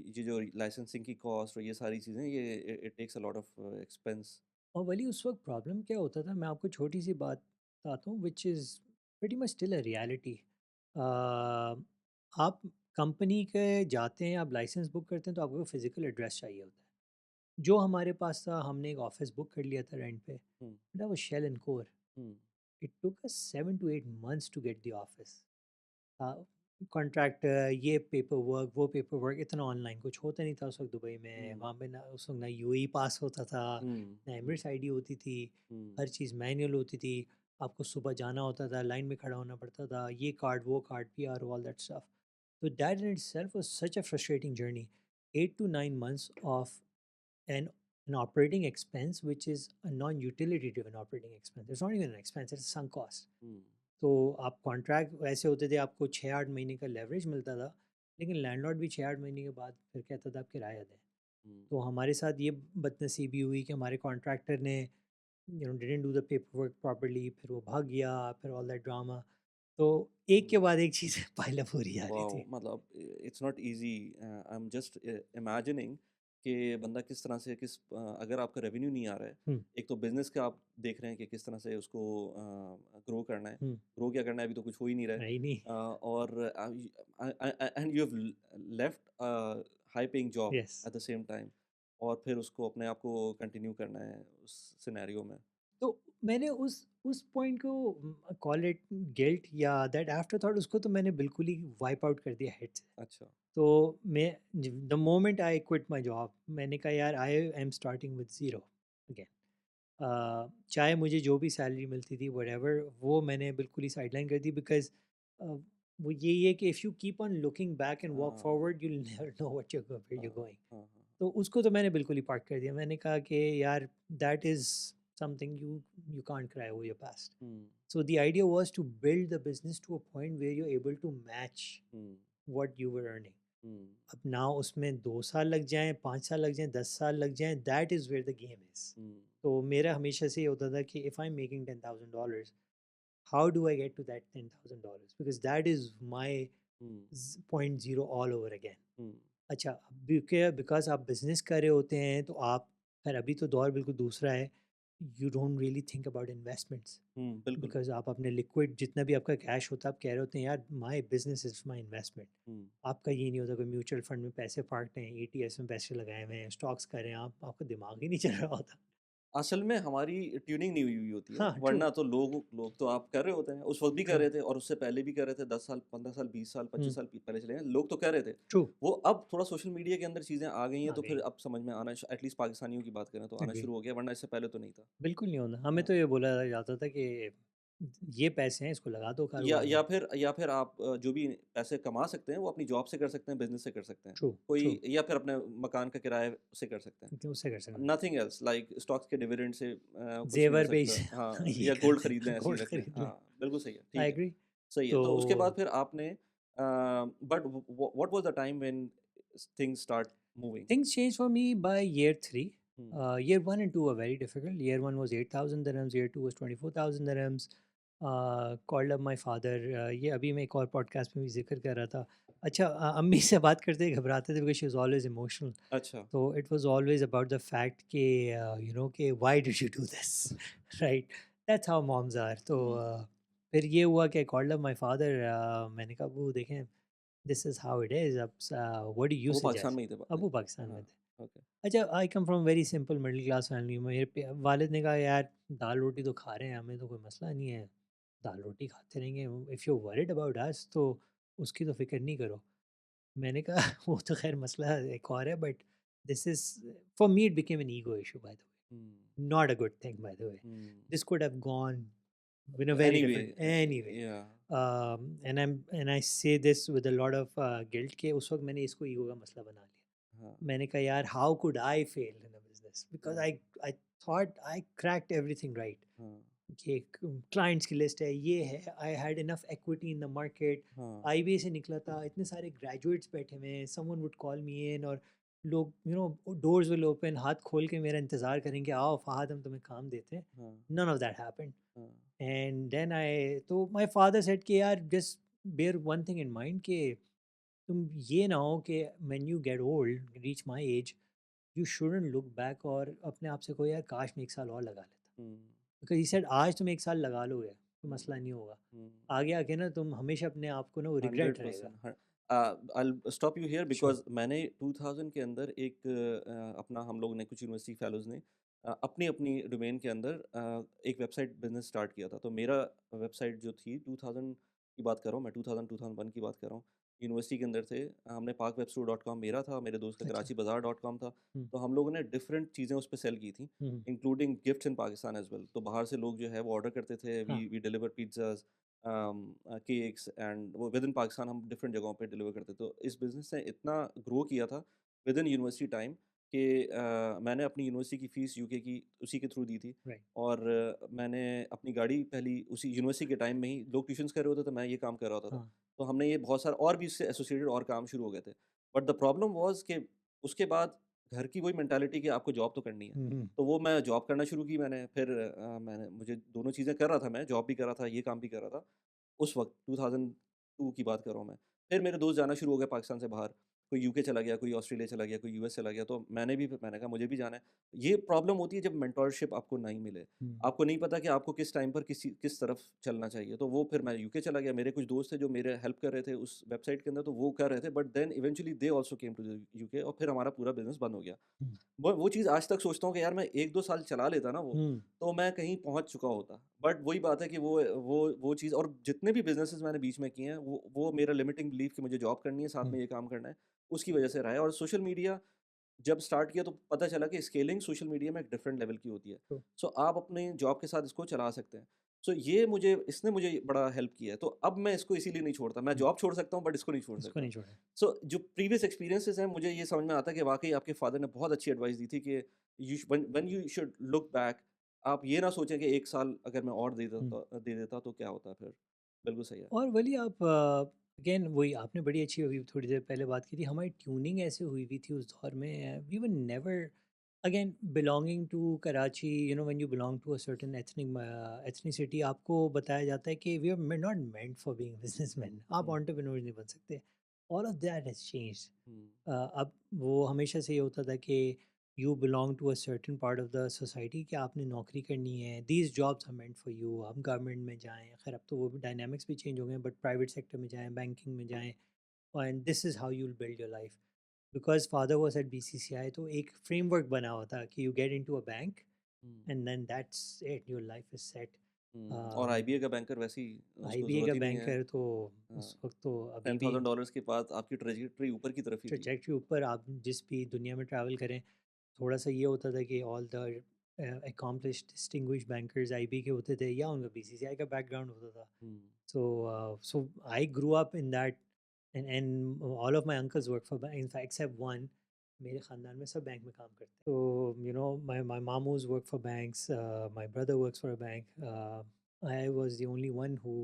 ये जो लाइसेंसिंग की कॉस्ट और ये सारी चीज़ें, ये it takes a lot of expense.
और वली उस वक़्त प्रॉब्लम क्या होता था, मैं आपको छोटी-सी बात बताता हूँ which is pretty much still a reality. आप कंपनी के जाते हैं, आप लाइसेंस बुक करते हैं तो आपको फिज़िकल एड्रेस चाहिए होता है। जो हमारे पास था, हमने एक ऑफ़िस बुक कर लिया था रेंट पे,
हुँ,
that was shell and core.
हुँ,
it took us 7 to 8 months to get the office. Contractor, ये पेपर वर्क, वो पेपर वर्क, इतना ऑनलाइन कुछ होता नहीं था उस वक़्त दुबई में।
हुँ,
वहाँ पे ना उस वक़्त ना यूएई पास होता था,
हुँ,
ना
हुँ,
एमिरेट्स आईडी होती थी,
हुँ,
हर चीज़ मैनुअल होती थी। आपको सुबह जाना होता था, लाइन में खड़ा होना पड़ता था, ये कार्ड, वो card, PR, all that stuff. So that in itself was such a frustrating journey. 8 to 9 months of an an operating expense, which is a non-utility driven operating expense. It's not even an expense; it's a sunk cost.
हुँ,
तो आप contract ऐसे होते थे, आपको 6-8 महीने का leverage मिलता था, लेकिन लैंडलॉर्ड भी 6-8 महीने के बाद फिर कहता था आप किराया दें।
हुँ,
तो हमारे साथ ये बदनसीबी हुई कि हमारे कॉन्ट्रैक्टर ने didn't do the paper work properly, फिर वो भाग गया, फिर ऑल दैट ड्रामा। तो एक के
हुँ।
बाद एक चीज़ पाइल अप हो रही जा रही
वाओ!
थी।
मतलब it's not easy. I am just imagining कि बंदा किस तरह से अगर आपका रेवेन्यू नहीं आ रहा है,
हुँ,
एक तो बिज़नेस का आप देख रहे हैं कि किस तरह से उसको ग्रो करना है।
हुँ,
ग्रो क्या करना है, अभी तो कुछ हो ही नहीं रहा है।
है ही नहीं।
और and you have left high paying job
yes.
At the same time, और फिर उसको अपने आप को कंटिन्यू करना है उस सिनेरियो में।
तो मैंने उस पॉइंट को कॉल इट गिल्ट या दैट आफ्टरथॉट, उसको तो मैंने बिल्कुल ही वाइप आउट कर दिया हेड से।
अच्छा।
तो मैं the moment I quit my job, मैंने कहा यार I am starting with zero again. चाहे मुझे जो भी सैलरी मिलती थी व्हाटएवर, वो मैंने बिल्कुल ही साइडलाइन कर दी, बिकॉज़ अ, वो यही है कि if you keep on looking back and walk
हाँ,
forward you will never know what you where you
हाँ,
आर गोइंग।
हाँ, हाँ।
तो उसको तो मैंने बिल्कुल ही पार्क कर दिया। मैंने कहा कि यार that is something you you can't cry over your past.
Hmm,
So the idea was to build the business to a point where you're able to match
hmm,
what you were earning.
हुँ,
अब ना उसमें 2 साल लग जाएँ, 5 साल लग जाएँ, 10 साल लग जाएँ, that is where the game is.
हुँ,
तो मेरा हमेशा से ये होता था कि if I am making $10,000 how do I get to that $10,000 because that is my
hmm,
point zero all over again.
हुँ,
अच्छा, बिकॉज़ आप बिज़नेस कर रहे होते हैं तो आप खैर अभी तो दौर बिल्कुल दूसरा है, you don't really think about investments.
हुँ, बिल्कुल।
बिकॉज़ आप अपने लिक्विड जितना भी आपका कैश होता है, आप कह रहे होते हैं यार my business is my investment.
हुँ।
आपका ये नहीं होता कोई म्यूचुअल फंड में पैसे फाँक रहे हैं, ईटीएस में पैसे लगाए हुए हैं, स्टॉक्स कर रहे हैं, आप आपका दिमाग ही नहीं चल रहा होता।
असल में हमारी ट्यूनिंग नहीं हुई हुई होती है,
हाँ, ट्रू,
वरना तो लोग लोग तो आप कर रहे होते हैं, उस वक़्त भी कर
ट्रू,
रहे थे और उससे पहले भी कर रहे थे 10 साल, 15 साल, 20 साल,
हुँ,
25 साल पी पहले चले गए, लोग तो कर रहे थे।
ट्रू,
वो अब थोड़ा सोशल मीडिया के अंदर चीज़ें आ गई हैं,
आ
तो फिर
गई,
अब समझ में आना एटलीस्ट पाकिस्तानियों की बात करें तो आना
एग्री।
शुरू हो गया, वरना इससे पहले तो नहीं था।
बिल्कुल नहीं होता, हमें
हाँ।
तो ये बोला जाता था कि ये पैसे हैं, इसको लगा दो
या
कारोबार
या
में।
फिर या फिर आप जो भी पैसे कमा सकते हैं, वो अपनी जॉब से कर सकते हैं, बिज़नेस से कर सकते हैं।
ट्रू,
कोई
ट्रू,
या फिर अपने मकान का किराए से कर सकते हैं।
क्यों उससे कर सकते हैं।
नथिंग एल्स लाइक स्टॉक्स के डिविडेंड से कुछ नहीं हो
ज़ेवर बेच
सकता। हाँ,
ये
या गोल्ड
करते
खरीद लें,
हैं,
ऐसे ही
गोल्ड
रख लें।
खरीद लें।
हाँ, बिल्कुल सही है,
आई
ठीक है,
एग्री।
सही है।
तो
तो उसके बाद फिर आपने but what was the time when things start moving?
things changed for me by year 3.
Hmm,
Year 1 and 2 were very difficult. Year 1 was 8,000 dirhams, year 2 was 24,000 dirhams. Called up my father. ये अभी मैं एक और podcast में भी जिक्र कर रहा था। अच्छा, अम्मी से बात करते ही घबराते थे because she was always emotional.
अच्छा।
तो it was always about the fact कि यू नो कि why did you do this right, that's how moms are. तो
हुँ,
फिर ये हुआ कि कॉल्ड अप माय फादर। मैंने कहा वो देखें this is how it is, अब व्हाट डू यू
वो पाकिस्तान
सजेस्ट।
में ही थे
अब
बाद
वो पाकिस्तान में
हाँ,
थे।
ओके।
अच्छा, I come from very simple middle class family. मेरे वालिद ने कहा यार दाल रोटी तो खा रहे हैं, हमें तो कोई मसला नहीं है, दाल रोटी खाते रहेंगे। If you worried about us तो उसकी तो फ़िक्र नहीं करो। मैंने कहा वो तो खैर मसला एक और है, but this is for me it became an ego issue by the
hmm,
way, not a good thing bye the way.
Hmm.
This could have gone in a very
anyway
different anyway.
या
And I say this with a lot of guilt कि उस वक्त मैंने इसको ego का मसला बना लिया।
हाँ,
मैंने कहा यार how could I fail in a business because
हाँ,
I thought I cracked everything right.
हाँ,
कि क्लाइंट्स की लिस्ट है, ये है, I had enough equity in the market.
हाँ,
आईबीए से निकला था, इतने सारे ग्रेजुएट्स बैठे हुए हैं, समवन वुड कॉल मी इन और लोग you know doors will open, हाथ खोल के मेरा इंतज़ार करेंगे, आओ फ़हाद हम तुम्हें काम देते हैं।
हाँ,
नन ऑफ दैट हैपेंड।
हाँ,
एंड देन आई तो माय फादर सेड कि यार just bear one thing in mind कि तुम ये ना हो कि when you get old reach my age you shouldn't look back और अपने आप से को यार काश मैं एक साल और लगा लेता।
हुँ,
बिकॉज़ ही सेड आज तुम एक साल लगा लोगे तो
हुँ,
मसला नहीं होगा,
हुँ।
आगे आके ना तुम हमेशा अपने आप को ना वो रिग्रेट रहेगा।
100% I will stop you here
sure.
Because मैंने 2000 के अंदर एक अपना हम लोग ने कुछ यूनिवर्सिटी फेलोज़ ने अपनी-अपनी डोमेन के अंदर एक वेबसाइट बिज़नेस स्टार्ट किया था। तो मेरा वेबसाइट जो थी 2000 की बात कर रहा हूँ मैं 2000-2001 की बात कर रहा हूँ। यूनिवर्सिटी के अंदर थे हमने पाकवेबस्टोर.com मेरा था, मेरे दोस्त का
अच्छा।
कराची बाज़ार डॉट कॉम था।
हुँ,
तो हम लोगों ने डिफरेंट चीज़ें उस पे सेल की थी,
हुँ,
इंक्लूडिंग गिफ्ट्स इन पाकिस्तान एज़ वेल। तो बाहर से लोग जो है वो ऑर्डर करते थे,
हाँ,
we deliver pizzas cakes and वो विद इन पाकिस्तान हम डिफरेंट जगहों पे डिलीवर करते तो इस बिज़नेस ने इतना ग्रो किया था विद इन यूनिवर्सिटी टाइम कि मैंने अपनी यूनिवर्सिटी की फ़ीस यूके की उसी के थ्रू दी थी
राइट।
और मैंने अपनी गाड़ी पहली उसी यूनिवर्सिटी के टाइम में ही लोग ट्यूशन्स कर रहे होते तो मैं ये काम कर रहा होता था।
हाँ।
तो हमने ये बहुत सारा और भी इससे एसोसिएटेड और काम शुरू हो गए थे। बट द प्रॉब्लम वाज़ कि उसके बाद घर की वही मेंटालिटी कि आपको जॉब तो करनी है।
हुँ, हुँ,
तो वो मैं जॉब करना शुरू की मैंने फिर मैंने मुझे दोनों चीज़ें कर रहा था मैं, जॉब भी कर रहा था, ये काम भी कर रहा था। उस वक़्त 2002 की बात कर रहा हूँ मैं। फिर मेरे दोस्त जाना शुरू हो गए पाकिस्तान से बाहर। कोई यूके चला गया, कोई ऑस्ट्रेलिया चला गया, कोई यूएस चला गया, तो मैंने भी फिर मैंने कहा मुझे भी जाना है। ये प्रॉब्लम होती है जब मेंटरशिप आपको नहीं मिले।
हुँ,
आपको नहीं पता कि आपको किस टाइम पर किस तरफ चलना चाहिए। तो वो फिर मैं यूके चला गया, मेरे कुछ दोस्त थे जो मेरे हेल्प कर रहे थे उस वेबसाइट के अंदर, तो वो कर रहे थे but then eventually they also came to the UK और फिर हमारा पूरा बिज़नेस बंद हो गया।
हुँ,
वो चीज़ आज तक सोचता हूँ कि यार मैं 1-2 साल चला लेता ना वो,
हुँ,
तो मैं कहीं पहुँच चुका होता। बट वही बात है कि वो चीज़ और जितने भी बिज़नेसेस मैंने बीच में किए हैं, वो मेरा लिमिटिंग बिलीफ कि मुझे जॉब करनी है, साथ
हुँ,
में ये काम करना है, उसकी वजह से रहा है। और सोशल मीडिया जब स्टार्ट किया तो पता चला कि स्केलिंग सोशल मीडिया में एक डिफरेंट लेवल की होती है।
ट्रू।
सो आप अपनी जॉब के साथ इसको चला सकते हैं। सो ये मुझे इसने मुझे बड़ा हेल्प किया है, तो अब मैं इसको इसीलिए नहीं छोड़ता। मैं
हुँ,
जॉब छोड़ सकता हूँ बट इसको नहीं छोड़
इसको
सकता।
नहीं छोड़ा।
सो जो प्रीवियस एक्सपीरियंसेस हैं, मुझे ये समझ में आता है कि वाक़ई आपके फादर ने बहुत अच्छी एडवाइस दी थी कि when you should look back, आप ये ना सोचें कि 1 साल अगर मैं और
हुँ।
दे देता तो क्या होता फिर? बिल्कुल सही है।
और वही आप अगेन वही आपने बड़ी अच्छी अभी थोड़ी देर पहले बात की थी, हमारी ट्यूनिंग ऐसे हुई हुई थी उस दौर में, we were never again belonging to Karachi, you know when you belong to a certain ethnicity, आपको बताया जाता है कि we are not meant for being businessman, आप
हुँ,
एंटरप्रेन्योर नहीं बन सकते। All of that has changed.
हुँ,
अब वो हमेशा से ये होता था कि you belong to a certain part of the society, कि आपने नौकरी करनी है, these jobs are meant for you, आप गवर्नमेंट में जाएं, खैर अब तो वो भी डायनामिक्स भी चेंज हो गए, बट प्राइवेट सेक्टर में जाएं, बैंकिंग में जाएं, and this is how you will build your life. Because father was at BCCI, तो एक फ्रेमवर्क बना हुआ था कि you get in to a bank
hmm,
and then that's it, your life is set.
हुँ। और आईबीए का banker वैसे ही उसको
IBA का
ज़रूरत ही नहीं है।
बैंकर तो
हाँ,
उस वक्त तो अभी भी
$10,000 के बाद आपकी ट्रेजेक्टरी ऊपर की तरफ ही थी।
ट्रजेक्टरी ऊपर, आप जिस भी दुनिया में ट्रैवल करें, थोड़ा-सा ये होता था कि all the accomplished distinguished bankers IB के होते थे, या उनका BCCI का बैकग्राउंड होता था।
हुँ,
So I grew up in that, and all of my uncles work for bank, in fact except one, मेरे ख़ानदान में सब बैंक में काम करते हैं। So you know my मामूज़ work for banks, my brother works for a bank, I was the only one who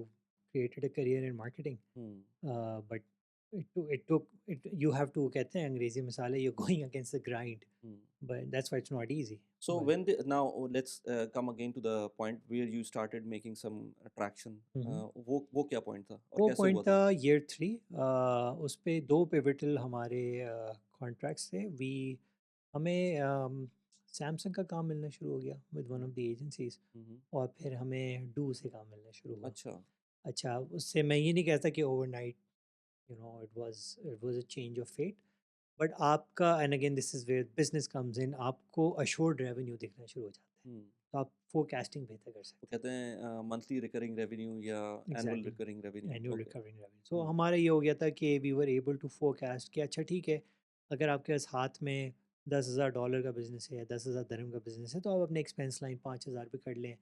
created a career in marketing,
hmm,
but it you have to, कहते हैं अंग्रेज़ी मिसाल है, you're going against the grind,
hmm.
but that's why it's not easy,
So
but
when now let's come again to the point where you started making some traction.
mhm.
वो क्या point था और
वो
कैसे
पॉइंट
हुआ
था
था?
Year 3, उस पे 2 पिवटल हमारे कॉन्ट्रैक्ट्स थे। वी हमें सैमसंग का काम मिलना शुरू हो गया with one
hmm,
of the agencies,
हुँ, हुँ।
और फिर हमें डू से काम मिलना शुरू हुआ।
अच्छा।
अच्छा, उससे मैं ये नहीं कहता कि overnight, you know it was a change of fate, but आपका, and again this is where business comes in, आपको अश्योर्ड रेवेन्यू दिखना शुरू हो जाता है।
हुँ,
तो आप फोरकास्टिंग बेहतर कर
वो
सकते हैं।
कहते हैं मंथली रिकरिंग रेवेन्यू या annual
exactly,
recurring revenue.
Annual
okay.
Recovering revenue. So
hmm,
हमारा ये हो गया था कि we were able to forecast कि अच्छा ठीक है, अगर आपके पास हाथ में $10,000 का बिजनेस है या 10,000 दरम का बिजनेस है, तो आप अपने एक्सपेंस लाइन 5,000 पे कर लें।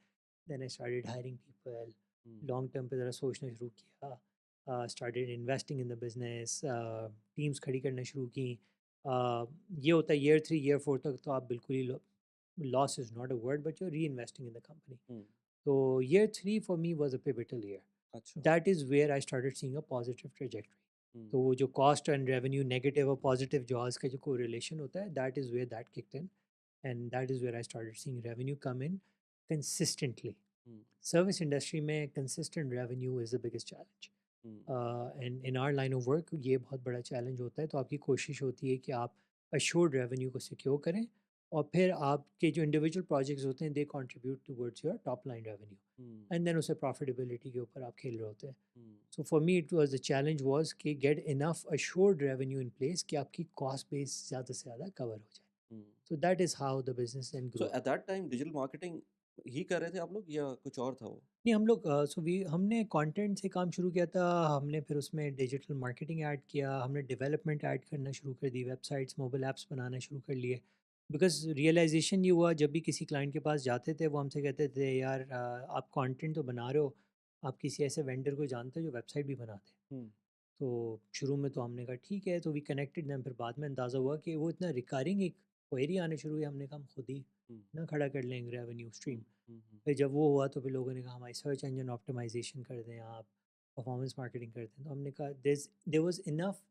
Then I started hiring people,
hmm,
long term पे ज़रा सोचना शुरू किया, started investing in the business, teams खड़ी करना शुरू की। ये होता है ईयर 3 ईयर 4 तक तो आप बिल्कुल ही loss is not a word, but you are reinvesting in the company.
हुँ,
तो year 3 for me was a pivotal year.
अच्छा।
That is where I started seeing a positive trajectory.
हुँ,
तो वो जो कॉस्ट एंड रेवेन्यू नेगेटिव और positive jaws का जो correlation होता है, that is where that kicked in, and that is where I started seeing revenue come in consistently.
हुँ,
service industry में consistent revenue is the biggest challenge,
hmm,
and in our line of work ये बहुत बड़ा challenge होता है। तो आपकी कोशिश होती है कि आप अश्योर्ड रेवेन्यू को सिक्योर करें, और फिर आपके जो इंडिविजुअल प्रोजेक्ट्स होते हैं, they contribute towards your top line revenue,
hmm,
and then उसे प्रॉफिटेबिलिटी के ऊपर आप खेल रहे होते हैं।
हुँ,
so for me it was the challenge was कि get enough assured revenue in place कि आपकी कॉस्ट बेस ज़्यादा से ज़्यादा कवर हो जाए।
हुँ।
So that is how the business then
so
grow.
At that time digital marketing ही कर रहे थे आप लोग या कुछ और था वो?
नहीं, हम लोग सो वी हमने कंटेंट से काम शुरू किया था, हमने फिर उसमें डिजिटल मार्केटिंग ऐड किया, हमने डेवलपमेंट ऐड करना शुरू कर दी, वेबसाइट्स मोबाइल ऐप्स बनाना शुरू कर लिए। बिकॉज रियलाइजेशन ये हुआ, जब भी किसी क्लाइंट के पास जाते थे वो हमसे कहते थे यार आप कंटेंट तो बना रहे हो, आप किसी ऐसे वेंडर को जानते हो जो वेबसाइट भी बनाते हैं?
हुँ,
तो शुरू में तो हमने कहा ठीक है, तो वी कनेक्टेड देम, फिर बाद में अंदाज़ा हुआ कि वो इतना रिकरिंग एक क्वेरी आने शुरू हुई, हमने कहा हम खुद ही
हुँ,
ना खड़ा कर लेंगे रेवेन्यू
हुँ,
स्ट्रीम।
हुँ, हुँ,
फिर जब वो हुआ तो फिर लोगों ने कहा हमारी सर्च इंजन ऑप्टिमाइजेशन कर दें आप, परफॉर्मेंस मार्केटिंग कर दें। तो हमने कहा there was enough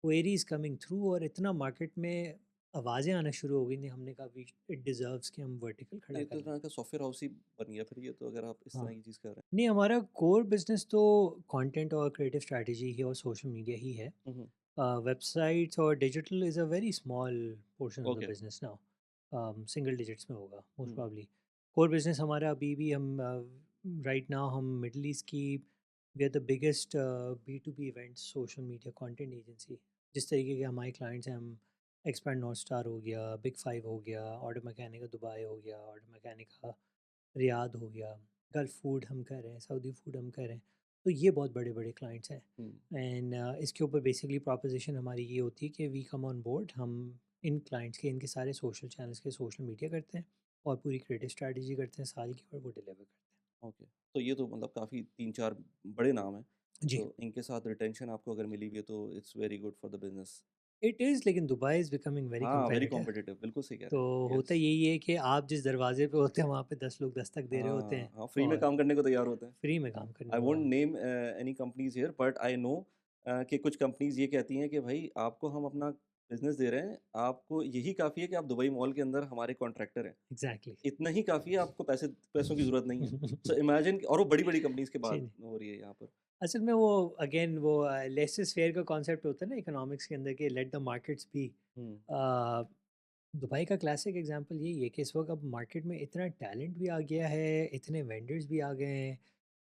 queries coming through, और इतना मार्केट में आवाज़ें आना शुरू हो गई थी, हमने कहा वी इट डिज़र्व्स कि हम वर्टिकल खड़ा
एक
कर लें।
तरह का सॉफ्टवेयर हाउस ही बन गया फिर ये तो अगर आप इस
हाँ,
तरह की चीज़ कर रहे हैं।
नहीं हमारा कोर बिजनेस तो कंटेंट और क्रिएटिव स्ट्रैटेजी ही और सोशल मीडिया ही है।
हुँ, हुँ,
वेबसाइट्स और digital is a very small portion of the
okay.
Business now, single digits में होगा most
hmm,
probably. Core business हमारा अभी भी हम राइट नाउ हम मिडल ईस्ट की, we are the biggest B2B events social media content agency. जिस तरीके के हमारे क्लाइंट्स हैं, हम एक्सपर्ट नॉर्थ स्टार हो गया, बिग फाइव हो गया, ऑर्डर मैकेनिका दुबई हो गया, ऑर्डर मैकेनिका रियाद हो गया, गल्फ फूड हम कर रहे हैं, सऊदी फूड हम कर रहे हैं। तो ये बहुत बड़े बड़े क्लाइंट्स हैं,
हुँ,
एंड इसके ऊपर बेसिकली प्रॉपोजिशन हमारी ये होती है कि वी कम ऑन बोर्ड, हम इन क्लाइंट्स के इनके सारे सोशल चैनल्स के सोशल मीडिया करते हैं, और पूरी क्रिएटिव स्ट्रैटेजी करते हैं साल की, और वो डिलीवर करते हैं।
ओके। तो ये तो मतलब काफ़ी 3-4 बड़े नाम हैं,
जी।
तो इनके साथ रिटेंशन आपको अगर मिली हुई है तो it's very good for the business.
It is, लेकिन दुबई इज़ बिकमिंग वेरी
हाँ, वेरी
कम्पेटिटिव।
कॉम्पिटिटिव, बिल्कुल सही कह
तो
रहे हैं।
होता
यस।
यही है कि आप जिस दरवाजे पे होते हैं वहाँ पे 10 लोग दस्तक दे रहे होते
हाँ,
हैं
हाँ, फ्री में
और
काम करने को तैयार होते हैं।
फ्री में काम करने
आई
को
won't name any companies here but I know कि कुछ कंपनीज़ ये कहती हैं कि भई आपको हम अपना बिज़नेस दे रहे हैं, आपको यही काफ़ी है कि आप दुबई मॉल के अंदर हमारे कॉन्ट्रैक्टर हैं।
एग्ज़ैक्टली।
इतना ही काफ़ी है, आपको पैसों की ज़रूरत नहीं है। सो इमेजिन और वो बड़ी-बड़ी कंपनीज़ की
जी,
बात
नहीं।
हो रही है यहाँ पर।
असल में वो अगेन वो लेस फेयर का कॉन्सेप्ट होता है ना इकोनॉमिक्स के अंदर कि let the markets be.
Hmm,
Dubai का क्लासिक एग्जांपल यही है कि इस वक्त अब मार्केट में इतना टैलेंट भी आ गया है, इतने वेंडर्स भी आ गए हैं,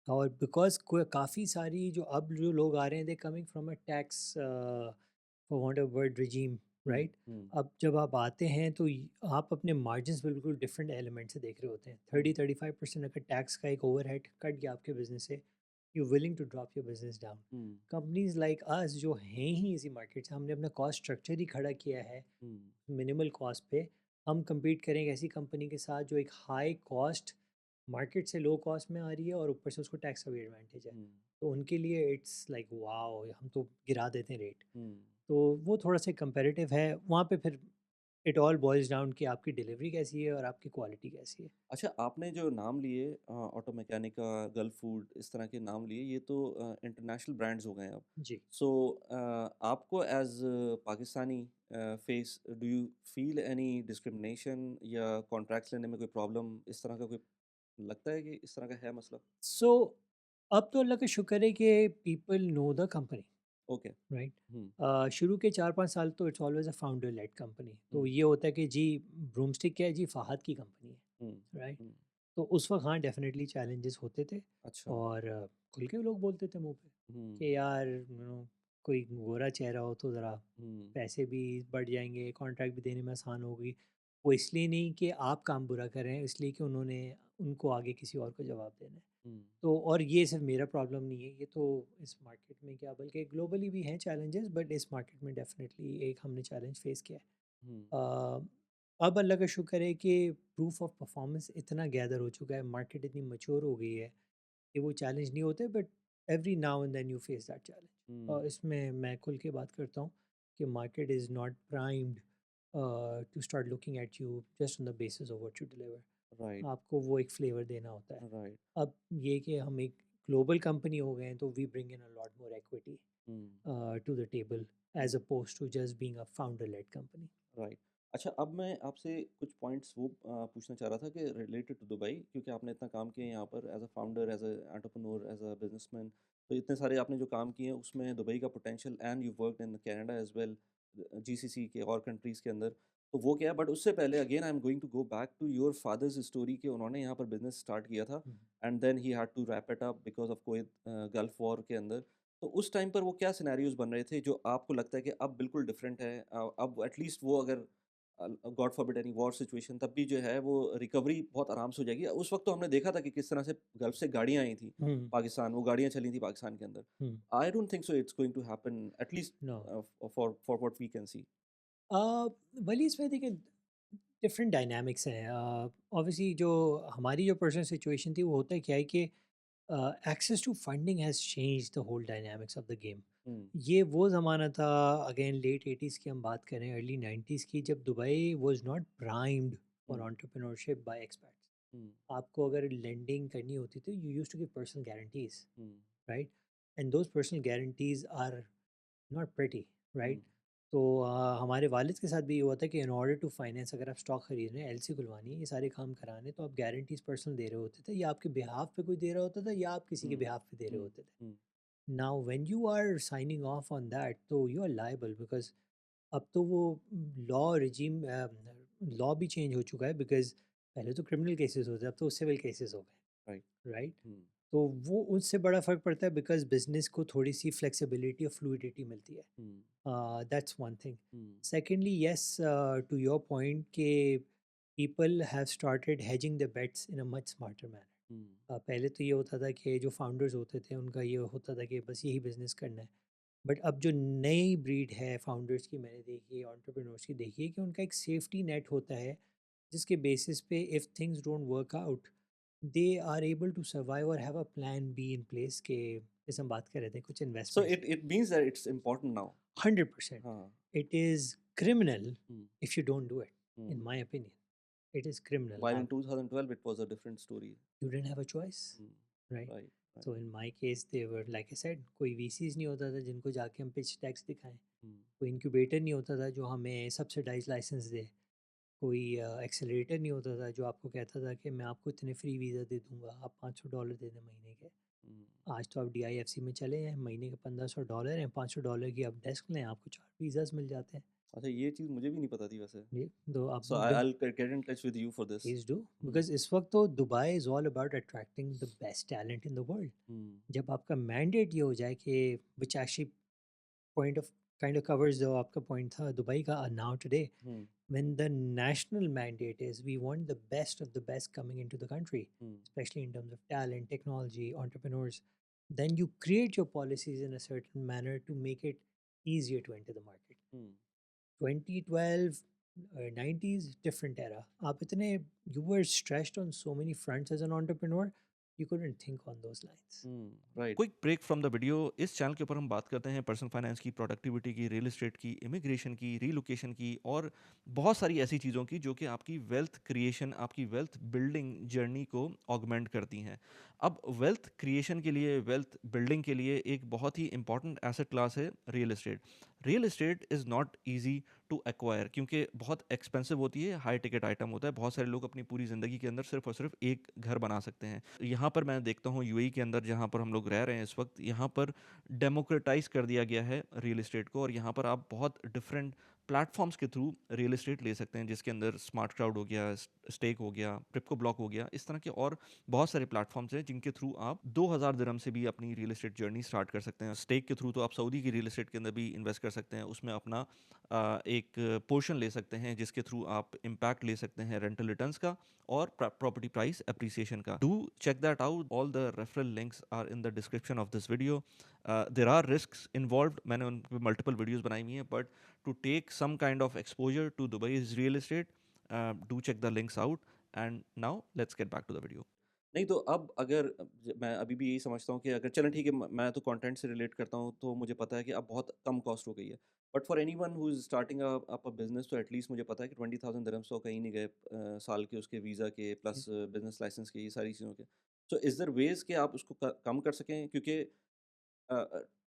और बिकॉज काफ़ी सारी जो अब जो लोग आ रहे हैं they coming from a tax for want of word regime,
hmm,
right?
हुँ,
अब जब आप आते हैं तो आप अपने मार्जिन बिल्कुल डिफरेंट एलिमेंट से देख रहे होते हैं।
हुँ,
30-35% अगर टैक्स का एक ओवरहेड कट गया आपके बिजनेस से, you willing to drop your business down.
Hmm,
companies like us जो हैं ही इसी मार्केट से, हमने अपना कॉस्ट स्ट्रक्चर ही खड़ा किया है
हुँ,
मिनिमल कॉस्ट पे। हम compete करेंगे ऐसी कंपनी के साथ जो एक हाई कॉस्ट मार्केट से लो कॉस्ट में आ रही है और ऊपर से उसको टैक्स का भी एडवांटेज है।
हुँ,
तो उनके लिए इट्स लाइक वाओ, हम तो गिरा देते हैं रेट।
हुँ।
तो वो थोड़ा सा कंपैरेटिव है वहाँ पे। फिर इट ऑल बॉयज डाउन कि आपकी डिलीवरी कैसी है और आपकी क्वालिटी कैसी है।
अच्छा, आपने जो नाम लिए ऑटो मैकेनिका, गल्फ फूड इस तरह के नाम लिए, ये तो इंटरनेशनल ब्रांड्स हो गए अब।
जी।
सो आपको as Pakistani face do you feel any discrimination या कॉन्ट्रैक्ट्स लेने में कोई प्रॉब्लम इस तरह का कोई लगता है कि इस तरह का है मसला?
सो अब तो अल्लाह का शुक्र है कि people know the company,
okay.
Right?
हुँ,
शुरू के 4-5 साल तो it's always a founder led company. तो
हुँ,
ये होता है कि जी ब्रूमस्टिक क्या है जी, फ़हाद की कंपनी है,
हुँ,
राइट?
हुँ।
तो उस वक़्त हाँ, डेफ़िनेटली चैलेंजेस होते थे।
अच्छा।
और खुल के लोग बोलते थे मुँह पे
हुँ,
कि यार कोई गोरा चेहरा हो तो ज़रा
हुँ,
पैसे भी बढ़ जाएँगे, कॉन्ट्रैक्ट भी देने में आसान होगी। वो इसलिए नहीं कि आप काम बुरा कर रहे हैं, इसलिए कि उन्होंने उनको आगे किसी और को जवाब देना है।
हुँ,
तो और ये सिर्फ़ मेरा प्रॉब्लम नहीं है, ये तो इस मार्केट में क्या बल्कि ग्लोबली भी हैं चैलेंजेस, बट इस मार्केट में डेफ़िनेटली एक हमने चैलेंज फ़ेस किया है।
हुँ,
अ, अब अल्लाह का शुक्र है कि प्रूफ ऑफ परफॉर्मेंस इतना गैदर हो चुका है, मार्केट इतनी मैच्योर हो गई है कि वो चैलेंज नहीं होते, but every now and then you face that challenge.
हुँ।
और इसमें मैं खुल के बात करता हूँ कि market is not primed to start looking at you just on the basis of what you deliver.
Right,
आपको वो एक फ्लेवर देना होता है।
राइट।
अब ये कि हम एक ग्लोबल कंपनी हो गए हैं तो we bring in a lot more equity
hmm,
to the table
hmm.
As opposed to just being a founder led company.
Right. अच्छा, अब मैं आपसे कुछ पॉइंट्स वो पूछना चाह रहा था कि रिलेटेड टू दुबई, क्योंकि आपने इतना काम किया यहाँ पर as a founder, as a entrepreneur, as a businessman, तो इतने सारे आपने जो काम किए हैं उसमें दुबई का potential and you worked in Canada as well, GCC के और कंट्रीज़ के अंदर। तो वो क्या है, बट उससे पहले again I am going to go back to your father's story कि उन्होंने यहाँ पर बिज़नेस स्टार्ट किया था and then he had to wrap it up because of Covid, Gulf war के अंदर। तो उस टाइम पर वो क्या सिनेरियोज़ बन रहे थे जो आपको लगता है कि अब बिल्कुल डिफरेंट है? अब एटलीस्ट वो अगर God forbid any war situation, तब भी जो है वो रिकवरी बहुत आराम से हो जाएगी। उस वक़्त तो हमने देखा था कि किस तरह से गल्फ से गाड़ियाँ आई थी
हुँ,
पाकिस्तान, वो गाड़ियाँ चली थी पाकिस्तान के अंदर।
हुँ।
I don't think so it's going to happen at least
no.
For what we can see.
वली इसमें देखिए डिफरेंट डायनामिक्स हैं। ऑब्वियसली जो हमारी जो पर्सनल सिचुएशन थी वो होता है क्या है कि access to funding has change the whole dynamics of the game.
हुँ,
ये वो ज़माना था, अगेन लेट 80s की हम बात करें, अर्ली 90s की, जब Dubai was not primed
hmm,
for entrepreneurship by experts.
हुँ,
आपको अगर लेंडिंग करनी होती थी you used to give personal guarantees,
hmm,
right? And those personal guarantees are not pretty,
hmm,
right? तो हमारे वालिद के साथ भी ये हुआ था कि इन ऑर्डर टू फाइनेंस, अगर आप स्टॉक खरीद रहे हैं, एलसी खुलवानी है, ये सारे काम कराने, तो आप गारंटीज पर्सनल दे रहे होते थे, या आपके बिहाफ पे कोई दे रहा होता था या आप किसी के
हुँ,
बिहाफ पे दे रहे
हुँ,
होते थे।
हुँ,
now when you are signing off on that तो यू आर लायबल, बिकॉज अब तो वो लॉ रिजीम लॉ भी चेंज हो चुका है, बिकॉज पहले तो क्रिमिनल केसेस होते, अब तो सिविल केसेस हो
राइट।
गए, राइट?
हुँ,
तो वो उससे बड़ा फ़र्क पड़ता है, बिकॉज बिजनेस को थोड़ी सी फ्लेक्सिबिलिटी और फ्लूइडिटी मिलती है।
हुँ,
that's one thing.
Hmm,
secondly yes, to your point के people have started hedging their bets in a much smarter manner.
हुँ,
पहले तो ये होता था कि जो फाउंडर्स होते थे उनका ये होता था कि बस यही बिज़नेस करना है। बट अब जो नई ब्रीड है फाउंडर्स की मैंने देखी है, एंटरप्रेन्योर्स की देखी है, कि उनका एक सेफ्टी नेट होता है जिसके बेसिस पे if things don't work out they are able to survive और have a plan B in place के जैसे हम बात कर रहे थे कुछ
So
investments
it means that it's important now.
100%.
हाँ,
It is criminal
hmm,
if you don't do it, in
hmm.
my opinion. It is criminal.
While in 2012 it was a different story.
You didn't have a choice,
hmm,
right?
Right, right.
So in my case, they were like I said, कोई VCs नहीं होता था जिनको जाके हम pitch tax दिखाएं,
हुँ,
कोई incubator नहीं होता था जो हमें सब्सिडाइज लाइसेंस दे, कोई एक्सेलरेटर नहीं होता था जो आपको कहता था कि मैं आपको इतने फ्री वीज़ा दे दूंगा, आप $500 दे दें महीने के।
हुँ.
आज तो आप DIFC में चले हैं, महीने के $1500 हैं, $500 की आप डेस्क लें, आपको 4 वीज़ास मिल जाते हैं।
अच्छा, ये चीज़ मुझे भी नहीं पता थी वैसे.
ये तो आप
So I'll get in touch with you for this.
Please do
hmm,
because इस वक्त तो Dubai is all about attracting the best talent in the world.
हुँ,
जब आपका मैंडेट ये हो जाए कि which actually point of kind of covers जो आपका पॉइंट था दुबई का नाउ टुडे,
हुँ,
when the national mandate is we want the best of the best coming into the country,
hmm,
especially in terms of talent, technology, entrepreneurs, then you create your policies in a certain manner to make it easier to enter the market.
Hmm.
2012, 90s, different era. आप इतने you were stretched on so many fronts as an entrepreneur, you couldn't think on those lines.
Right. Quick break from the video. इस channel के ऊपर हम बात करते हैं personal finance की, प्रोडक्टिविटी की, रियल एस्टेट की, इमिग्रेशन की, रीलोकेशन की और बहुत सारी ऐसी चीज़ों की जो कि आपकी वेल्थ क्रिएशन, आपकी वेल्थ बिल्डिंग जर्नी को ऑगमेंट करती हैं. अब वेल्थ क्रिएशन के लिए, वेल्थ बिल्डिंग के लिए एक बहुत ही इंपॉर्टेंट एसेट क्लास है real estate. Real estate is not easy to acquire क्योंकि बहुत एक्सपेंसिव होती है, हाई टिकट आइटम होता है. बहुत सारे लोग अपनी पूरी ज़िंदगी के अंदर सिर्फ और सिर्फ एक घर बना सकते हैं. यहाँ पर मैं देखता हूँ यूएई के अंदर जहाँ पर हम लोग रह रहे हैं इस वक्त, यहाँ पर डेमोक्रेटाइज कर दिया गया है रियल एस्टेट को और यहाँ पर आप बहुत डिफरेंट प्लेटफॉर्म्स के थ्रू रियल एस्टेट ले सकते हैं जिसके अंदर स्मार्ट क्राउड हो गया, स्टेक हो गया, प्रिपको ब्लॉक हो गया. इस तरह के और बहुत सारे प्लेटफॉर्म्स हैं जिनके थ्रू आप 2000 दिरहम से भी अपनी रियल एस्टेट जर्नी स्टार्ट कर सकते हैं. स्टेक के थ्रू तो आप सऊदी की रियल एस्टेट के अंदर भी इन्वेस्ट कर सकते हैं, उसमें अपना एक पोर्शन ले सकते हैं जिसके थ्रू आप इम्पैक्ट ले सकते हैं रेंटल रिटर्न्स का और प्रॉपर्टी प्राइस एप्रिसिएशन का. Do check that out. All the referral links are in the description of this video. There are risks involved. मैंने उन पर मल्टीपल वीडियोज़ बनाई हुई हैं but to take some kind of exposure to Dubai is real estate, do check the links out. And now let's get back to the video. नहीं तो अब अगर मैं अभी भी यही समझता हूँ कि अगर चलें ठीक है, मैं तो कंटेंट से रिलेट करता हूँ तो मुझे पता है कि अब बहुत कम कॉस्ट हो गई है. But for anyone who is starting up a business तो एटलीस्ट मुझे पता है कि 20,000 दिरहम्स तो कहीं नहीं गए साल के उसके वीज़ा के प्लस बिज़नेस लाइसेंस के, ये सारी चीज़ों के. सो इज़ देयर वेज़ कि आप उसको कम कर सकें क्योंकि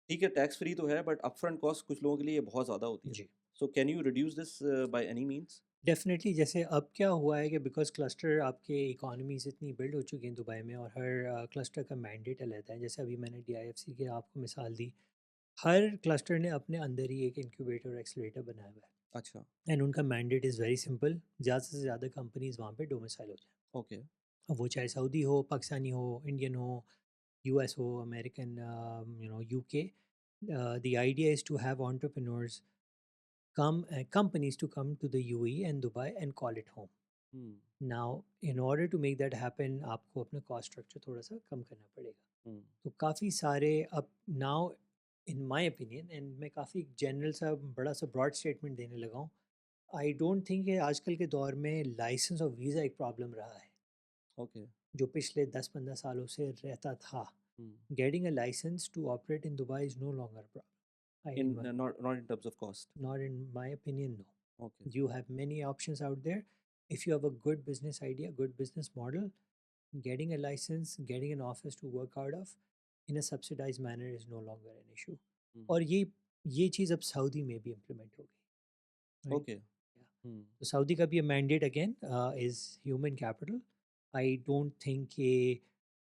ठीक है टैक्स फ्री तो है बट अपफ्रंट कॉस्ट कुछ लोगों के लिए बहुत ज़्यादा होती है.
जी,
so can you reduce this by any means?
Definitely जैसे अब क्या हुआ है कि बिकॉज क्लस्टर आपके इकोनॉमीज इतनी बिल्ड हो चुकी हैं दुबई में और हर क्लस्टर का मैंडेट रहता है, जैसे अभी मैंने DIFC की आपको मिसाल दी, हर क्लस्टर ने अपने अंदर ही एक इंक्यूबेटर और एक्सीलरेटर बनाया हुआ
अच्छा,
है एंड उनका मैंडेट इज़ वेरी सिंपल, ज़्यादा से ज़्यादा कंपनीज वहाँ पे डोमिसाइल हो जाए,
ओके.
अब वो चाहे सऊदी हो, पाकिस्तानी हो, इंडियन हो, US हो, American, UK. The idea is to have entrepreneurs come, companies to come to the UAE and Dubai and call it home.
Hmm,
Now, in order to make that happen, आपको अपना cost structure थोड़ा सा कम करना पड़ेगा.
हुँ,
तो काफ़ी सारे अब now in my opinion and मैं काफ़ी जनरल सा बड़ा सा ब्रॉड स्टेटमेंट देने लगा हूँ, आई डोंट थिंक कि आजकल के दौर में लाइसेंस और वीज़ा एक प्रॉब्लम रहा है
ओके.
जो पिछले 10-15 सालों से रहता था.
हुँ.
Getting a licence to operate in Dubai is no longer a
In
problem.
not in terms of cost.
Not in my opinion, no.
Okay.
You have many options out there. If you have a good business idea, good business model, getting a license, getting an office to work out of in a subsidized manner is no longer an issue.
हुँ.
और ये चीज़ अब Saudi में भी implement हो गई, right.
Okay. हुँ.
तो Saudi का भी mandate again is human capital. I don't think कि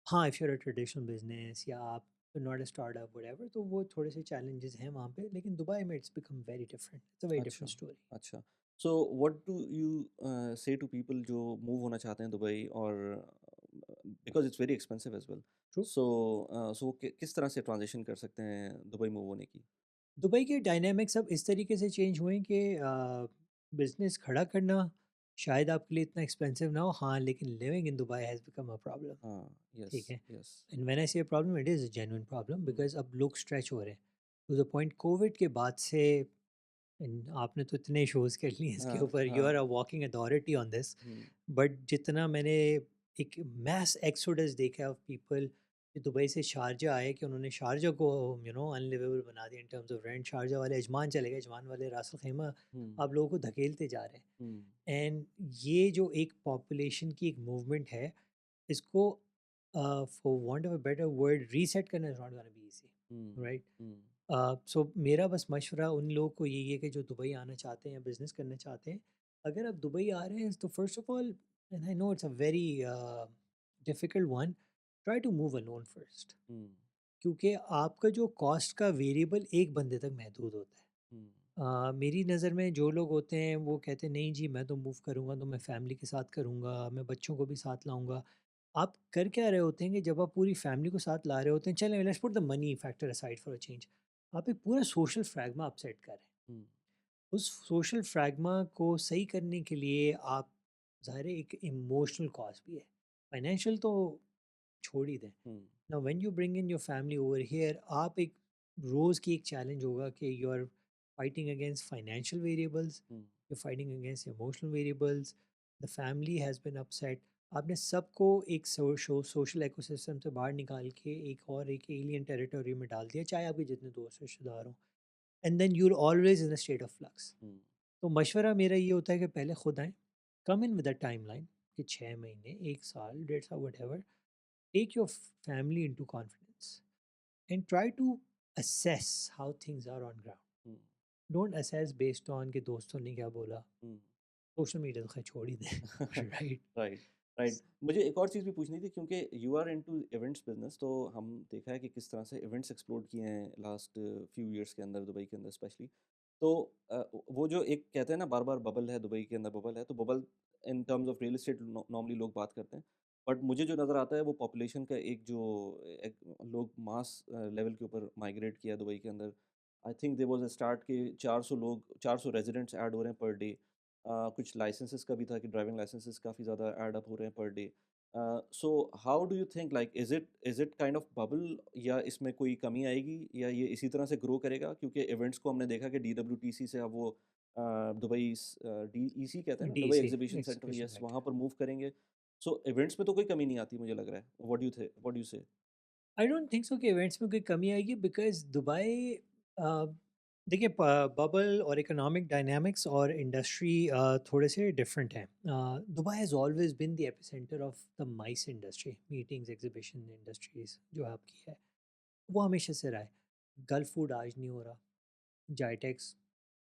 हाँ, if you are a traditional business या आप नॉट अ स्टार्टअप व्हाटएवर, तो वो थोड़े से चैलेंजेस हैं वहाँ पे, लेकिन दुबई में it's become very different, it's a very
अच्छा,
डिफरेंट स्टोरी.
अच्छा. So what do you say to people जो मूव होना चाहते हैं दुबई और because it's very expensive as well.
True.
So वो किस तरह से ट्रांज़िशन कर सकते हैं दुबई मूव होने की?
दुबई के डायनामिक्स अब इस तरीके से चेंज हुए हैं कि बिजनेस खड़ा करना शायद आपके लिए इतना एक्सपेंसिव ना हो, हाँ, लेकिन living in Dubai has become a problem.
हाँ,
ठीक
यस,
है.
यस.
एंड व्हेन आई से problem it is a genuine problem
hmm,
because अब लोग स्ट्रेच हो रहे हैं टू द पॉइंट कोविड के बाद से. आपने तो इतने शोज़ कर लिए इसके
हाँ,
ऊपर, यू आर
हाँ.
A walking authority on this.
Hmm,
but जितना मैंने एक मैस एक्सोडस देखा है ऑफ पीपल कि दुबई से शारजा आए कि उन्होंने शारजा को अनलिवेबल बना दिया इन टर्म्स ऑफ रेंट। शारजा वाले अजमान चले गए, अजमान वाले रास अल खैमा
हुँ,
आप लोगों को धकेलते जा रहे
हुँ,
हैं। एंड ये जो एक पॉपुलेशन की एक मूवमेंट है, इसको for want of a better word reset करना is not gonna be
hmm,
easy, right?
हुँ,
सो मेरा बस मशवरा उन लोगों को यही है कि जो दुबई आना चाहते हैं या बिज़नेस करना चाहते हैं, अगर आप दुबई आ रहे हैं तो first of all, and I know it's a very difficult one, try to move alone first.
हुँ,
क्योंकि आपका जो कॉस्ट का वेरिएबल एक बंदे तक महदूद होता है।
हुँ,
मेरी नज़र में जो लोग होते हैं वो कहते हैं नहीं जी मैं तो मूव करूँगा तो मैं फैमिली के साथ करूँगा, मैं बच्चों को भी साथ लाऊँगा। आप कर क्या रहे होते हैं कि जब आप पूरी फैमिली को साथ ला रहे होते हैं, चलें let's put the money factor aside for a change, आप एक पूरा सोशल फ्रैगमा आप सेट कर रहे हैं।
हुँ,
उस सोशल फ्रैगमा को सही करने के लिए आप, ज़ाहिर है एक इमोशनल कॉस्ट भी है, फाइनेंशियल तो छोड़ ही दें।
हुँ,
now when you bring in your family over here, आप एक रोज़ की एक चैलेंज होगा कि you are fighting against financial variables,
hmm,
you are fighting against emotional variables, the family has been upset. आपने सबको एक सोशल इकोसिस्टम से बाहर निकाल के एक और एक एलियन टेरिटरी में डाल दिया, चाहे आपके जितने दोस्त रिश्तेदार हों, and then you are always in a state of flux.
हुँ,
तो मशवरा मेरा ये होता है कि पहले खुद आएँ, कम इन विद अ टाइमलाइन कि 6 महीने, 1 साल, डेढ़ साल, whatever. Take your family into confidence and try to assess how things are on ground.
Hmm,
Don't assess based on कि दोस्तों ने क्या बोला,
हुँ।
सोशल मीडिया तो खैर छोड़ ही दें। राइट।
Right, right. मुझे एक और चीज़ भी पूछनी थी क्योंकि you are into events business तो हम देखा है कि किस तरह से इवेंट्स एक्सप्लोड किए हैं लास्ट फ्यू इयर्स के अंदर दुबई के अंदर स्पेशली। तो वो जो एक कहते हैं ना बार-बार बबल है दुबई के अंदर बबल है, तो bubble in terms of real estate normally लोग बात करते हैं। बट मुझे जो नज़र आता है वो पॉपुलेशन का एक जो एक लोग मास लेवल के ऊपर माइग्रेट किया दुबई के अंदर। I think there was a start के 400 लोग 400 रेज़िडेंट्स ऐड हो रहे हैं पर डे। कुछ लाइसेंसेस का भी था कि ड्राइविंग लाइसेंसेस काफ़ी ज़्यादा ऐड अप हो रहे हैं per day. So how do you think like is it kind of bubble या इसमें कोई कमी आएगी या ये इसी तरह से ग्रो करेगा? क्योंकि इवेंट्स को हमने देखा कि डीडब्ल्यूटीसी से अब वो दुबई डीईसी कहते हैं ना, Dubai
DC
exhibition centre,
exhibition
yes,
centre.
वहाँ पर मूव करेंगे। सो इवेंट्स में तो कोई कमी नहीं आती मुझे लग रहा है। व्हाट डू यू से?
आई डोंट थिंक सो कि इवेंट्स में कोई कमी आएगी बिकॉज दुबई, देखिए बबल और इकोनॉमिक डायनामिक्स और इंडस्ट्री थोड़े से डिफरेंट हैं। Dubai has always been the epicentre of the mice industry, meetings exhibition industries जो आपकी है, वो हमेशा से रहा है। गल्फ फूड आज नहीं हो रहा, जाइटेक्स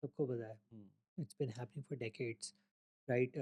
सबको पता है,
हुँ।
It's been happening for decades, right?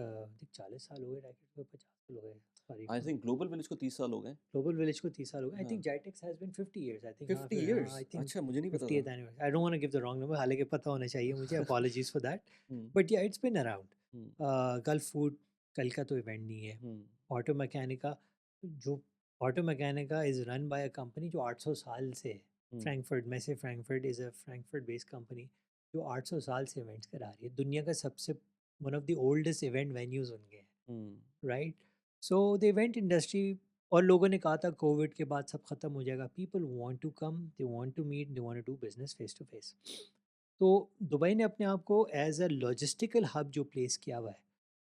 40 साल हो गए, डेकेड को 50 साल हो गए, sorry.
I think global village को 30 साल हो गए।
ग्लोबल विलेज को 30 साल हो गए। आई
हाँ,
think GITEX has been 50 years, I think. हाँ
50
फिर, हाँ
इयर्स?
आई थिंक
अच्छा, मुझे नहीं पता था।
50th anniversary, I don't want to give the wrong number, हालांकि पता होना चाहिए मुझे, अपॉलजीज फॉर दैट।
हुँ,
but yeah it's been around.
हुँ,
गल्फ फूड कल का तो इवेंट नहीं है।
हुँ,
ऑटो मैकेनिका, जो Automechanika is run by a company जो 800 साल से है।
हुँ,
फ्रैंकफर्ट में से, Frankfurt is a Frankfurt based company जो 800 साल से इवेंट्स करा रही है। दुनिया का सबसे one of the oldest event venues उनके हैं,
hmm,
right? So the event industry, और लोगों ने कहा था कोविड के बाद सब खत्म हो जाएगा, people want to come, they want to meet, they want to do business face to face. तो दुबई ने अपने आप को एज अ लॉजिस्टिकल हब जो प्लेस किया हुआ है,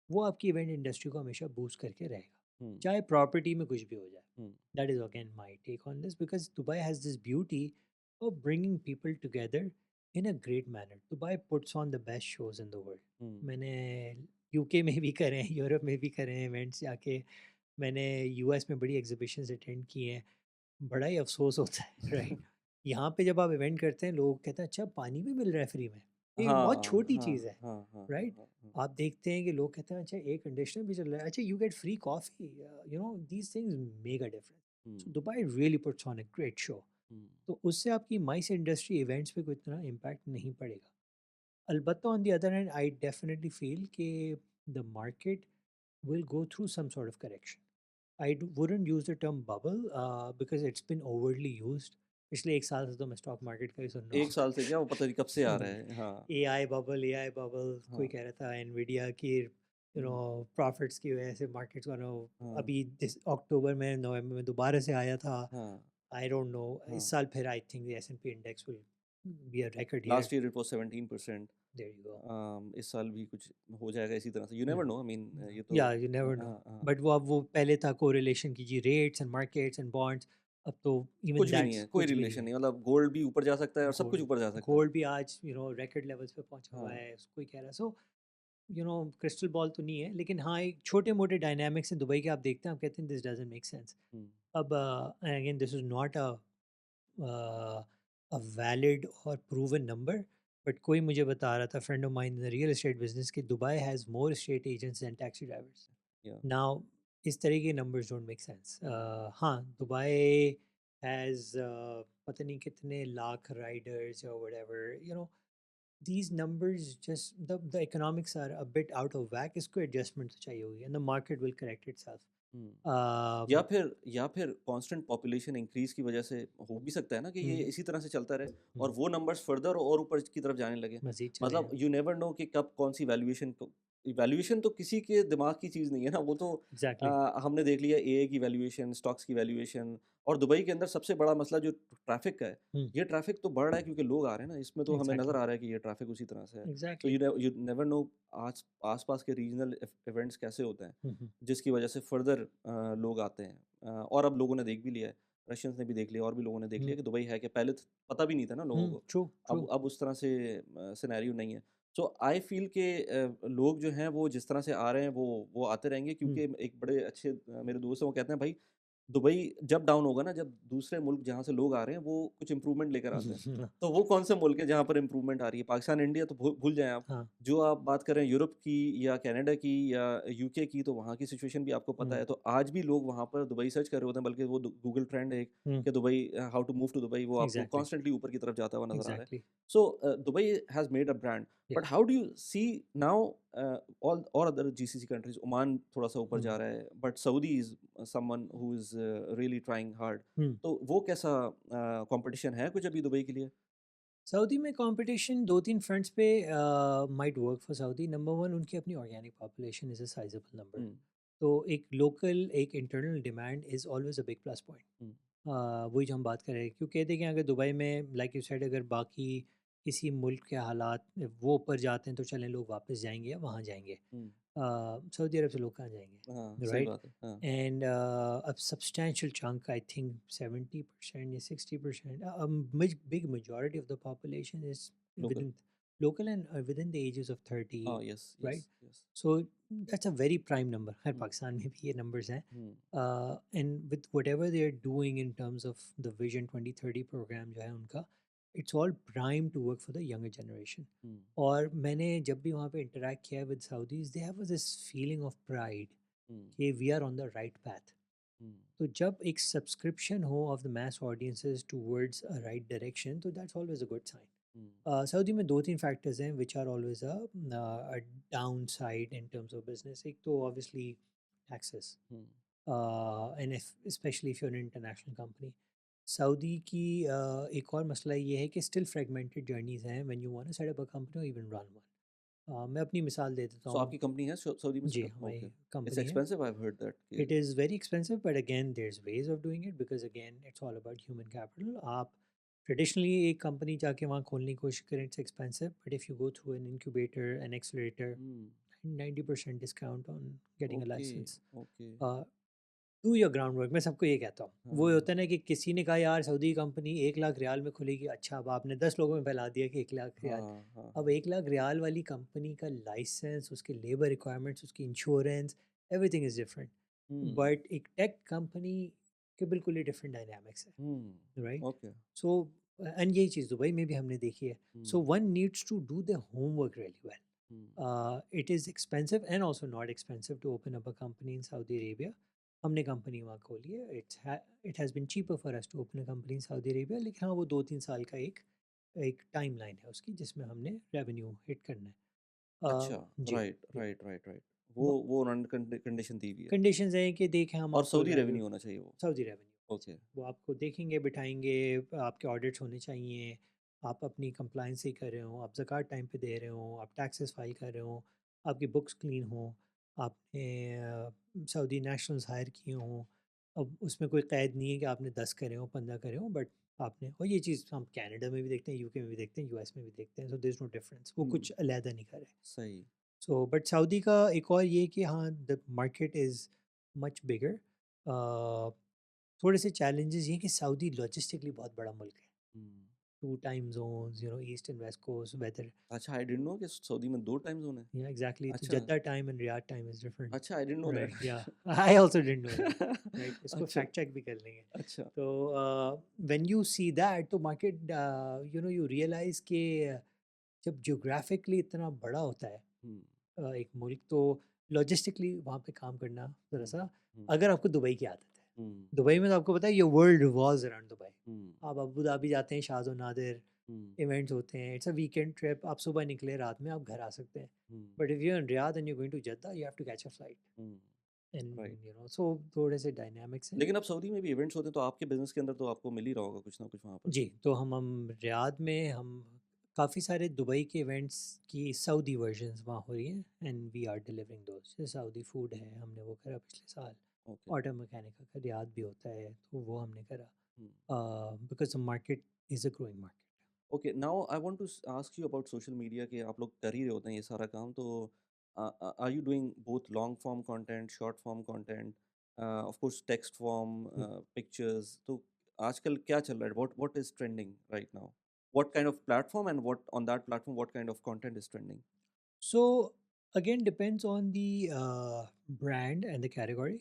वो आपकी इवेंट इंडस्ट्री को हमेशा बूस्ट करके रहेगा,
हुँ,
चाहे प्रॉपर्टी में कुछ भी हो जाए।
Hmm,
that is again my take on this, because Dubai has this beauty of bringing people together in a great manner. Dubai puts on the best shows in the world.
Hmm,
मैंने UK में भी करे हैं, Europe में भी करे हैं events जाके, मैंने यूएस में बड़ी एग्जीबिशंस अटेंड किए हैं। बड़ा ही अफ़सोस होता है, राइट? यहाँ पे जब आप इवेंट करते हैं, लोग कहते हैं अच्छा पानी भी मिल रहा है फ्री में। ये बहुत
हाँ,
छोटी
हाँ,
चीज़ है,
हाँ, हाँ, हाँ,
राइट?
हाँ, हाँ,
आप देखते हैं कि लोग कहते हैं अच्छा एयर कंडीशनर भी चल रहा है, अच्छा you get free coffee, these things make a difference.
Hmm,
so Dubai really puts on a great show.
Hmm,
तो उससे आपकी माइस इंडस्ट्री इवेंट्स पे कोई इतना इम्पैक्ट नहीं पड़ेगा। अलबत्ता on the other hand I definitely feel कि the market will go through some sort of correction. Wouldn't use the term bubble because it's been overly used. पिछले एक साल से तो मैं स्टॉक मार्केट का ही सुन रहा
1 साल से क्या वो पता नहीं कब से आ रहा
हूँ।
है। हाँ,
ए आई बबल, कोई
हाँ,
कह रहा था एनवीडिया की
हुँ,
प्रॉफिट्स की वजह से मार्केट्स
हाँ,
अभी अक्टूबर में, नवंबर में दोबारा से आया था।
हाँ,
आई डोंट नो,
हाँ।
इस साल फिर I think the S and P index will be a record year.
Last year it was 17%।
There you go.
इस साल भी कुछ हो जाएगा इसी तरह से, you never know, I mean ये तो
या यू नेवर नो।
हाँ, हाँ,
बट वो अब वो पहले था कोरिलेशन कीजिए rates and markets and bonds, अब तो इवन
कुछ भी नहीं
दैट्स
है, कोई
कुछ भी नहीं
रिलेशन
है।
नहीं, मतलब गोल्ड भी ऊपर जा सकता है और सब कुछ
गोल्ड
ऊपर जा सकता है।
गोल्ड भी आज रिकॉर्ड लेवल्स पे पहुंचा हुआ
हाँ,
है, कोई कह रहा है। सो क्रिस्टल बॉल तो नहीं है, लेकिन हाँ एक छोटे मोटे डायनामिक्स हैं दुबई के, आप देखते हैं, आप कहते हैं this doesn't make sense.
Hmm,
अब again this is not a valid और प्रूवन नंबर, बट कोई मुझे बता रहा था, friend of mine in the real estate business, कि Dubai has more state agents and taxi drivers
या
नाउ। इस तरह के numbers don't make sense.
Hmm,
हाँ, दुबई हैज़ पता नहीं कितने lakh riders or whatever, these numbers just the economics are a bit out of whack. इसको adjustment तो चाहिए होगी, and the market will correct itself.
Hmm.
um,
या फिर कांस्टेंट पॉपुलेशन इंक्रीज़ की वजह से हो भी सकता है ना कि ये
हम्म,
इसी तरह से चलता रहे और
हम्म,
वो नंबर्स फर्दर और ऊपर की तरफ जाने लगे।
मज़ीद चले
मतलब
हैं।
यू नेवर नो कि कब कौन-सी वैल्यूएशन तो किसी के दिमाग की चीज़ नहीं है ना, वो तो
एग्जैक्टली।
हमने देख लिया एआई की वैल्यूएशन, स्टॉक्स की वैल्यूएशन और दुबई के अंदर सबसे बड़ा मसला जो ट्रैफ़िक का है,
हम्म,
ये ट्रैफ़िक तो बढ़ रहा है क्योंकि लोग आ रहे हैं ना, इसमें तो हमें नज़र
एग्जैक्टली,
आ रहा है कि ये ट्रैफ़िक उसी तरह से है। तो
एग्जैक्टली।
यू नेवर नो आस-पास के रीजनल इवेंट्स कैसे होते हैं,
हम्म,
जिसकी वजह से फर्दर लोग आते हैं। और अब लोगों ने देख भी लिया है, रशियंस ने भी देख लिया और भी लोगों ने देख लिया कि दुबई है क्या, पहले तो पता भी नहीं था ना लोगों को।
True, true.
अब उस तरह से सिनेरियो नहीं है। सो आई फ़ील के लोग जो हैं वो जिस तरह से आ रहे हैं वो आते रहेंगे क्योंकि एक बड़े अच्छे मेरे दोस्त हैं वो कहते हैं भाई दुबई जब डाउन होगा ना, जब दूसरे मुल्क जहाँ से लोग आ रहे हैं वो कुछ इम्प्रूवमेंट लेकर आते हैं। तो वो कौन से मुल्क है जहाँ पर इम्प्रूवमेंट आ रही है? पाकिस्तान, इंडिया तो भूल जाएँ आप।
हाँ।
जो आप बात कर रहे हैं यूरोप की या कनाडा की या यूके की, तो वहाँ की सिचुएशन भी आपको पता
हम्म,
है। तो आज भी लोग वहाँ पर दुबई सर्च कर रहे होते हैं, बल्कि वो गूगल ट्रेंड है एक
हम्म,
कि Dubai how to move to Dubai, वो आपको
एग्जैक्टली,
कॉन्स्टेंटली ऊपर की तरफ जाता हुआ नज़र आ रहा है।
Exactly.
So Dubai has made a brand,
या
but how do you see now all our other GCC countries, Oman थोड़ा-सा ऊपर जा रहा है, but Saudi is someone who is really trying hard. तो वो कैसा कॉम्पिटिशन है कुछ अभी दुबई के लिए?
सऊदी में कंपटीशन दो तीन फ्रंट्स पे might work for Saudi. Number one, उनकी अपनी organic population is a sizable number.
Hmm,
तो एक लोकल एक internal demand is always a big plus point.
Hmm,
वही जो हम बात कर रहे हैं, क्योंकि कहते हैं कि अगर दुबई में लाइक यू सेड, अगर बाकी किसी मुल्क के हालात वो ऊपर जाते हैं तो चलें लोग वापस जाएंगे या वहाँ जाएंगे।
हुँ।
सऊदी अरब से लोग कहाँ
हाँ,
जाएंगे,
सही
राइट?
बात है। हाँ,
and a substantial chunk, I think 70% या 60%, a big majority of the population is
local.
within local and within the ages of 30,
हाँ, yes,
right?
Yes, yes.
So that's a very prime number. खैर
हुँ,
पाकिस्तान में भी ये numbers हैं।
हुँ,
And with whatever they are doing in terms of the Vision 2030 program जो है उनका, it's all primed to work for the younger generation.
हुँ,
और मैंने जब भी वहाँ पे interact किया with Saudis, they have this feeling of pride
हुँ,
कि we are on the right path.
हुँ,
तो जब एक सब्सक्रिप्शन हो of the mass audiences towards a right direction, तो that's always a good
hmm,
sign. Saudi में दो तीन फैक्टर्स हैं which are always a downside in terms of business. एक तो obviously taxes,
hmm,
and specially if you're an international company. Saudi की एक और मसला ये है कि स्टिल फ्रेगमेंटेड जर्नीज हैं when you want to set up a company और इवन रन वन। मैं अपनी मिसाल दे देता
सो
हूँ।
आपकी कंपनी है सऊदी में
जी,
सेटअप?
हमारी
ओके। इट्स
कंपनी है।
Expensive, I have heard that कि
It is very expensive, but again, there's ways of doing it because again, it's all about human capital. आप traditionally एक company जाके वहाँ खोलने की कोशिश करें, it's expensive, but if you go through an incubator, an accelerator,
hmm,
90% discount on getting a
okay,
license.
Okay.
Uh, do your groundwork, मैं सबको ये कहता हूँ। वो
हाँ,
होता है ना कि किसी ने कहा यार सऊदी कंपनी 1 लाख रियाल में खुलेगी, अच्छा अब आपने 10 लोगों में फैला दिया कि 1 लाख रियाल।
हाँ, हाँ,
अब
हाँ।
1 लाख रियाल वाली कंपनी का लाइसेंस, उसके लेबर रिक्वायरमेंट्स, उसकी insurance, everything is different.
Hmm,
but एक टेक कंपनी के बिल्कुल ही डिफरेंट डायनामिक्स
हुँ,
है, राइट?
ओके।
सो एंड यही चीज़ दुबई में भी हमने देखी है।
Hmm,
so one needs to do the homework really well.
Hmm,
it is expensive and also not expensive to open up a company in Saudi Arabia. हमने company वहाँ खोली है। It has been cheaper for us to open a company in Saudi Arabia, लेकिन हाँ वो 2-3 साल का एक एक टाइम लाइन है उसकी जिसमें हमने रेवेन्यू हिट करना है।
अच्छा,
जी,
राइट, राइट, राइट, राइट। वो उन्होंने कंडीशन दी हुई है
कंडीशंस हैं कि देखें हम
और
आपको
सऊदी
रेवेन्यू,
रेवेन्यू होना चाहिए वो।
Saudi revenue,
okay.
वो आपको देखेंगे, बिठाएँगे, आपके ऑडिट्स होने चाहिए, आप अपनी कंप्लायंस ही कर रहे हो, आप ज़कात टाइम पे दे रहे हो, आप टैक्सेस फ़ाइल कर रहे हो, आपकी बुक्स क्लीन हो, आपने सऊदी नेशनल्स हायर किए हों। अब उसमें कोई क़ैद नहीं है कि आपने 10 करे हों, 15 करे हों, बट आपने, और ये चीज़ हम कनाडा में भी देखते हैं, यूके में भी देखते हैं, यूएस में भी देखते हैं, so there is no difference, वो
हुँ,
कुछ अलहदा नहीं करे।
सही।
सो बट सऊदी का एक और ये कि हाँ, the market is much bigger. थोड़े से चैलेंजेस ये हैं कि सऊदी लॉजिस्टिकली बहुत बड़ा मुल्क है।
हुँ।
2 time zones, east and west coast, weather,
अच्छा, आई डिडन्ट नो कि सऊदी में 2 टाइम ज़ोन है।
या एग्ज़ैक्टली, तो
अच्छा,
Jeddah time and Riyadh time is different,
अच्छा I didn't know
right, yeah
that.
I also didn't know that, right, इसको
अच्छा,
fact check भी कर लेंगे।
अच्छा।
तो व्हेन यू सी दैट, तो मार्केट, यू रियलाइज़ कि जब ज्योग्राफिकली इतना बड़ा होता है
हुँ,
एक मुल्क, तो लॉजिस्टिकली वहाँ पे काम करना
हुँ,
ज़रा-सा,
हुँ,
अगर आपको दुबई की आदत है।
हुँ,
दुबई में तो आपको पता है ये वर्ल्ड रिवॉल्व्स अराउंड दुबई।
हुँ,
आप अबू धाबी जाते हैं, शाज़ व नादिर
हुँ,
इवेंट्स होते हैं, इट्स अ वीकेंड ट्रिप, आप सुबह निकले रात में आप घर आ सकते हैं।
Hmm,
but if you are in Riyadh and you are going to Jeddah, you have to catch a flight,
hmm, right.
And so थोड़े से डायनामिक्स हैं।
लेकिन अब सऊदी में भी इवेंट्स होते हैं, तो आपके बिज़नेस के अंदर तो आपको मिल ही रहा होगा कुछ ना कुछ वहाँ पर?
जी, तो हम रियाद में हम काफ़ी सारे दुबई के इवेंट्स की सऊदी वर्जन्स वहाँ हो रही हैं, and we are delivering those. जैसे सऊदी फूड है, हमने वो करा पिछले साल।
ओके।
ऑटो मैकेनिका का रियाद भी होता है, तो वो हमने करा,
hmm.
Because the market is a growing market.
Okay, now I want to ask you about social media कि आप लोग कर ही रहे होते हैं ये सारा काम, तो are you doing both long form content, short form content, of course text form,
hmm.
Pictures, तो आजकल क्या चल रहा है? What is trending right now? What kind of platform and what on that platform what kind of content is trending?
So again depends on the brand and the category.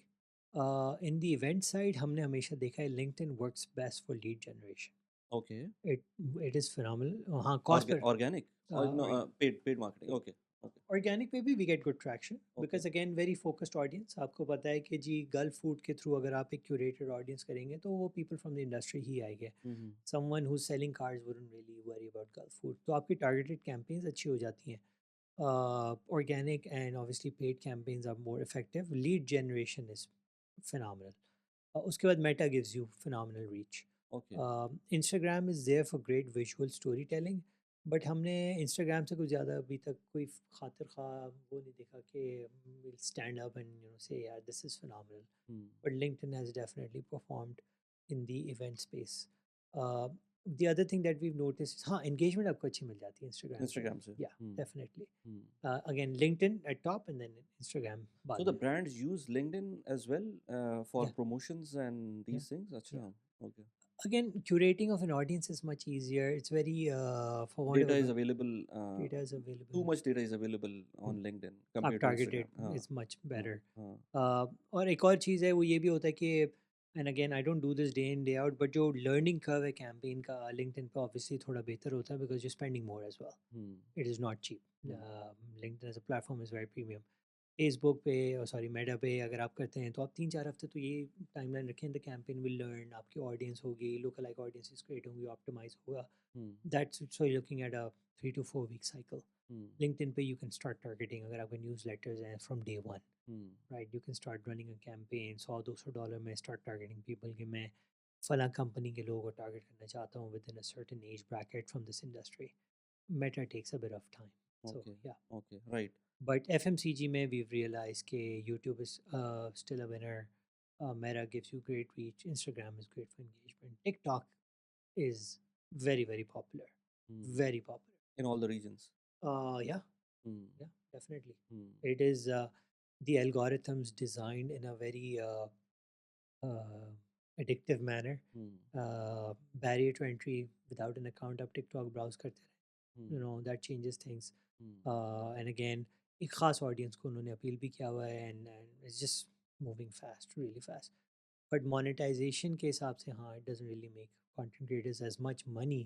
In the event side हमने हमेशा देखा है LinkedIn works best for lead generation.
Okay,
it it is phenomenal, हाँ, cost पर,
organic और no paid marketing, okay, okay,
organic पे भी we get good traction,
okay.
Because again very focused audience. आपको पता है कि जी गल्फ फूड के थ्रू अगर आप एक क्यूरेटेड ऑडियंस करेंगे तो वो पीपल फ्रॉम द इंडस्ट्री ही आएंगे।
Hmm,
someone who selling cars wouldn't really worry about Gulf Food, तो आपकी टारगेटेड कैंपेन्स अच्छी हो जाती हैं। Organic and obviously paid campaigns are more effective, lead generation is phenomenal. उसके बाद Meta gives you phenomenal reach.
Okay,
Instagram is there for great visual story telling, but हमने Instagram से कुछ ज़्यादा अभी तक कोई खातिर खा वो नहीं देखा कि विल स्टैंड अप एंड से यार this is phenomenal.
Hmm,
But LinkedIn has definitely performed in the event space. The other thing that we've noticed is हाँ, engagement आपको अच्छी मिल जाती है इंस्टाग्राम से।
इंस्टाग्राम से,
Yeah, definitely.
Hmm.
Again, LinkedIn at top and then Instagram
So
बाद
the
में।
brands use LinkedIn as well for
Yeah,
promotions and
yeah,
these things.
yeah.
Acha, okay.
Again, curating of an audience is much easier. It's very, for want of
Data
a
is
better,
available.
data is
Too
available.
much data is available
Hmm.
on LinkedIn
आप
compared to Instagram.
Targeted
हाँ,
is much
हाँ,
better.
हाँ.
और एक और चीज़ है, वो ये भी होता है कि, and again I don't do this day in day out, but जो लर्निंग कर्व है कैंपेन का लिंक्डइन पे ऑब्वियसली थोड़ा बेहतर होता है, because you spending more as well.
Hmm,
it is not cheap.
hmm,
LinkedIn as a platform is very premium. Facebook पे और सॉरी मेटा पे अगर आप करते हैं तो आप 3-4 हफ्ते तो ये टाइमलाइन रखें, द कैंपेन विल लर्न, आपकी ऑडियंस होगी, लुक लाइक ऑडियंसेस क्रिएट होंगी, ऑप्टिमाइज होगा।
hmm,
that's so you looking at a 3 to 4 week cycle.
hmm,
LinkedIn पे यू कैन स्टार्ट टारगेटिंग अगर आपके न्यूज़ लेटर्स हैं from day one,
hmm,
right, you can start running a campaign, $100-200 में start targeting people कि मैं फला company के लोगों को टारगेट करना चाहता हूँ within a certain age bracket from this industry. Meta takes a bit of time, so
okay,
yeah.
okay, right.
But FMCG में we've realized कि YouTube is still a winner. Meta gives you great reach. Instagram is great for engagement. TikTok is very, very popular.
Hmm.
Very popular.
In all the regions.
Yeah,
Hmm,
yeah, definitely.
hmm,
It is the algorithms designed in a very uh, addictive manner.
hmm,
Barrier to entry without an account आप TikTok browse करते रहे,
hmm,
that changes things.
hmm.
And again, एक खास audience को उन्होंने appeal भी किया हुआ है, and it's just moving fast, really fast. But monetisation के हिसाब से हाँ, it doesn't really make content creators as much money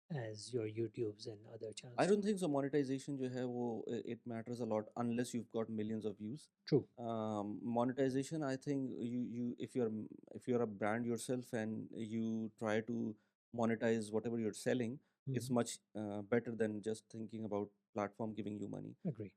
as your YouTubes and other
I
channels
don't
do.
think so. Monetization जो है वो it matters a lot unless you've got millions of views.
True.
Monetization, I think you if you're a brand yourself and you try to monetize whatever you're selling, it's much better than just thinking about platform giving you money.
Agree.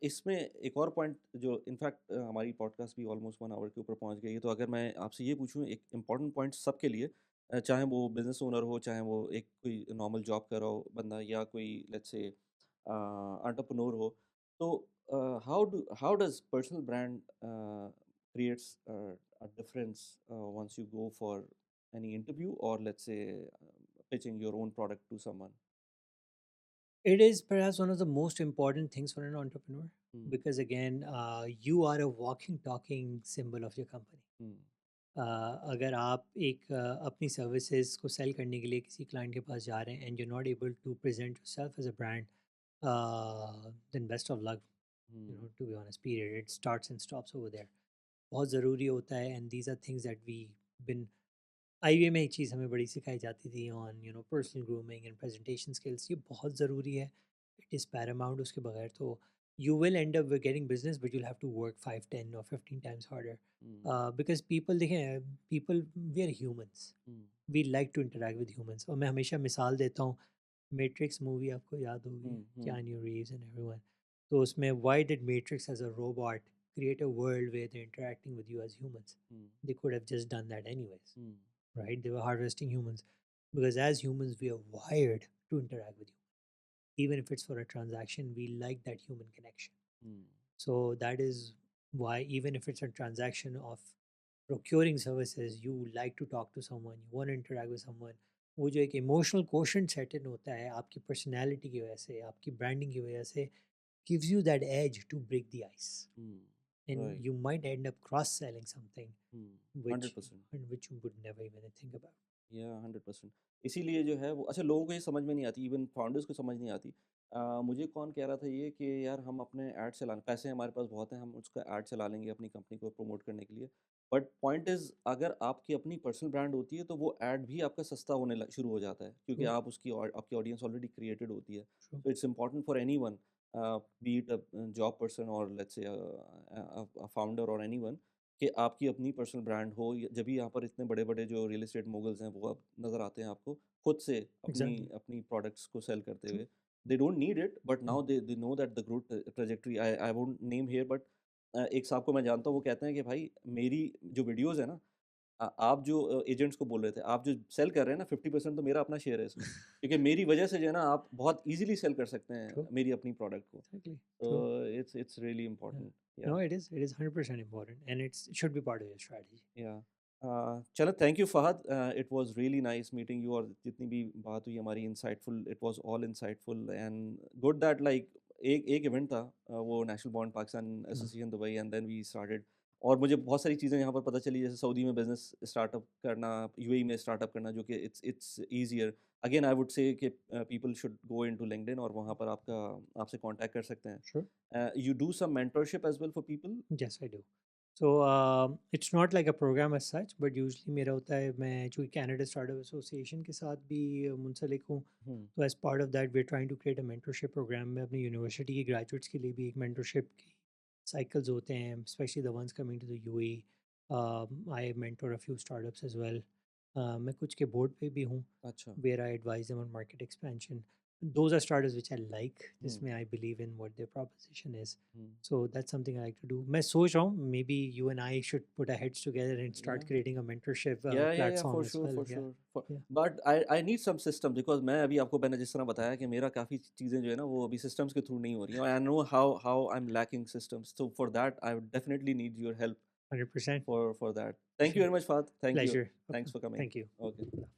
इसमें एक और point जो in fact हमारी podcast भी almost 1 our के ऊपर पहुंच गई है, तो अगर मैं आपसे ये पूछूं एक इम्पॉर्टेंट पॉइंट सबके लिए, चाहे वो बिजनेस ओनर हो, चाहे वो एक कोई नॉर्मल जॉब कर रहा हो बंदा, या कोई लेट्स से एंटरप्रेन्योर हो, तो how does personal brand creates a difference once you go for any interview or let's say pitching your own product to someone?
It is perhaps one of the most important things for an entrepreneur
Hmm.
because, again, you are a walking, talking symbol of your company.
Hmm.
अगर आप एक अपनी services को cell करने के लिए किसी client के पास जा रहे हैं and you not able to present yourself as a brand, then best of luck, you
Hmm.
No, to be honest, period, it starts and stops over there. बहुत ज़रूरी होता है, and these are things that we been IBA में एक चीज़ हमें बड़ी सिखाई जाती थी on, you know, personal grooming and presentation skills. ये बहुत ज़रूरी है, इट इज़ पैरामाउंट. उसके बगैर तो you will end up with getting business, but you'll have to work 5, 10, or 15 times harder.
Hmm.
Because people, देखें, people, we are humans.
Hmm.
We like to interact with humans. और मैं हमेशा मिसाल देता हूँ, मैट्रिक्स मूवी आपको याद होगी,
Hmm. Hmm.
Keanu Reeves and everyone. तो उसमें why did Matrix as a robot create a world where they're interacting with you as humans?
Hmm.
They could have just done that anyways,
Hmm.
right? They were harvesting humans because as humans we are wired to interact with you. Even if it's for a transaction, we like that human connection.
Hmm.
So that is why, even if it's a transaction of procuring services, you like to talk to someone, you want to interact with someone. वो जो एक emotional question set इन होता है आपकी personality की वजह से, आपकी ब्रांडिंग की वजह से, gives you that edge to break the ice,
Hmm.
and
Right.
you might end up cross selling something
Hmm.
which
100%.
which you would never even think about.
या 100%. इसीलिए जो है वो अच्छा लोगों को ये समझ में नहीं आती, इवन फाउंडर्स को समझ नहीं आती। मुझे कौन कह रहा था ये कि यार हम अपने ऐड चलाने पैसे हमारे पास बहुत हैं, हम उसका ऐड चला लेंगे अपनी कंपनी को प्रमोट करने के लिए। बट पॉइंट इज़ अगर आपकी अपनी पर्सनल ब्रांड होती है तो वो ऐड भी आपका सस्ता होने लग शुरू हो जाता है क्योंकि
True,
आप उसकी आपकी ऑडियंस ऑलरेडी क्रिएटेड होती है।
true.
तो it's important for anyone B it a job person और लेट्स से अ फाउंडर और एनीवन कि आपकी अपनी पर्सनल ब्रांड हो जब भी यहाँ पर इतने बड़े-बड़े जो रियल एस्टेट मोगल्स हैं वो अब नज़र आते हैं आपको खुद से अपनी
Exactly.
अपनी प्रोडक्ट्स को सेल करते
True.
हुए। They don't need it but
Mm.
Now they know that the growth trajectory I I won't name here but एक साहब को मैं जानता हूँ वो कहते हैं कि भाई मेरी जो वीडियोज़ है ना आप जो एजेंट्स को बोल रहे थे, आप जो सेल कर रहे हैं ना 50% तो मेरा अपना शेयर है इसमें। क्योंकि मेरी वजह से जो है ना आप बहुत ईज़िली सेल कर सकते हैं
True.
मेरी अपनी प्रोडक्ट को।
Exactly. True.
तो it's really
Yeah.
Important
No,
या।
it is 100% important, and it should be part of your strategy.
या चलो thank you Fahad it was really nice meeting you और जितनी भी बात हुई हमारी insightful it was all insightful and good that like एक इवेंट था वो national bond Pakistan
Uh,
association Dubai and then we started और मुझे बहुत सारी चीज़ें यहाँ पर पता चली जैसे सऊदी में बिजनेस स्टार्टअप करना यूएई में स्टार्टअप करना जो कि it's easier again I would say कि people should go into LinkedIn और वहाँ पर आपका आपसे कांटेक्ट कर सकते
sure.
हैं you do some mentorship as well for people.
Yes, I do. So it's not like a program as such, but usually मेरा होता है, मैं चूँकि कैनेडा स्टार्टअप एसोसिएशन के साथ भी मुंसलिक हूँ,
हम्म।
तो as part of that we are trying to create a mentorship program. में अपनी यूनिवर्सिटी के ग्रेजुएट्स के लिए भी एक मेंटरशिप की साइकिल्स होते हैं, specially the ones coming to the UAE. I mentor a few startups as well. मैं कुछ के बोर्ड पे भी हूँ,
अच्छा।
where I advise them on market expansion. Those are startups which I like,
हम्म।
जिसमें I believe in what their proposition is.
Hmm.
So that's something I like to do. मैं सोच रहा हूँ maybe you and I should put our heads together and start
Yeah.
creating a mentorship
या
platform
for
as
sure
well.
For
Yeah,
sure for
yeah,
but I need some system because मैं अभी आपको मैंने जिस तरह बताया कि मेरा काफ़ी चीज़ें जो है ना वो अभी सिस्टम्स के थ्रू नहीं हो रही हैं। I know how how I am lacking systems so for that I would definitely need your help
100%.
For that.
For
thank you
sure.
Very much Fahad. Thank you.
Pleasure.
Thanks for coming.
Thank you.
Okay.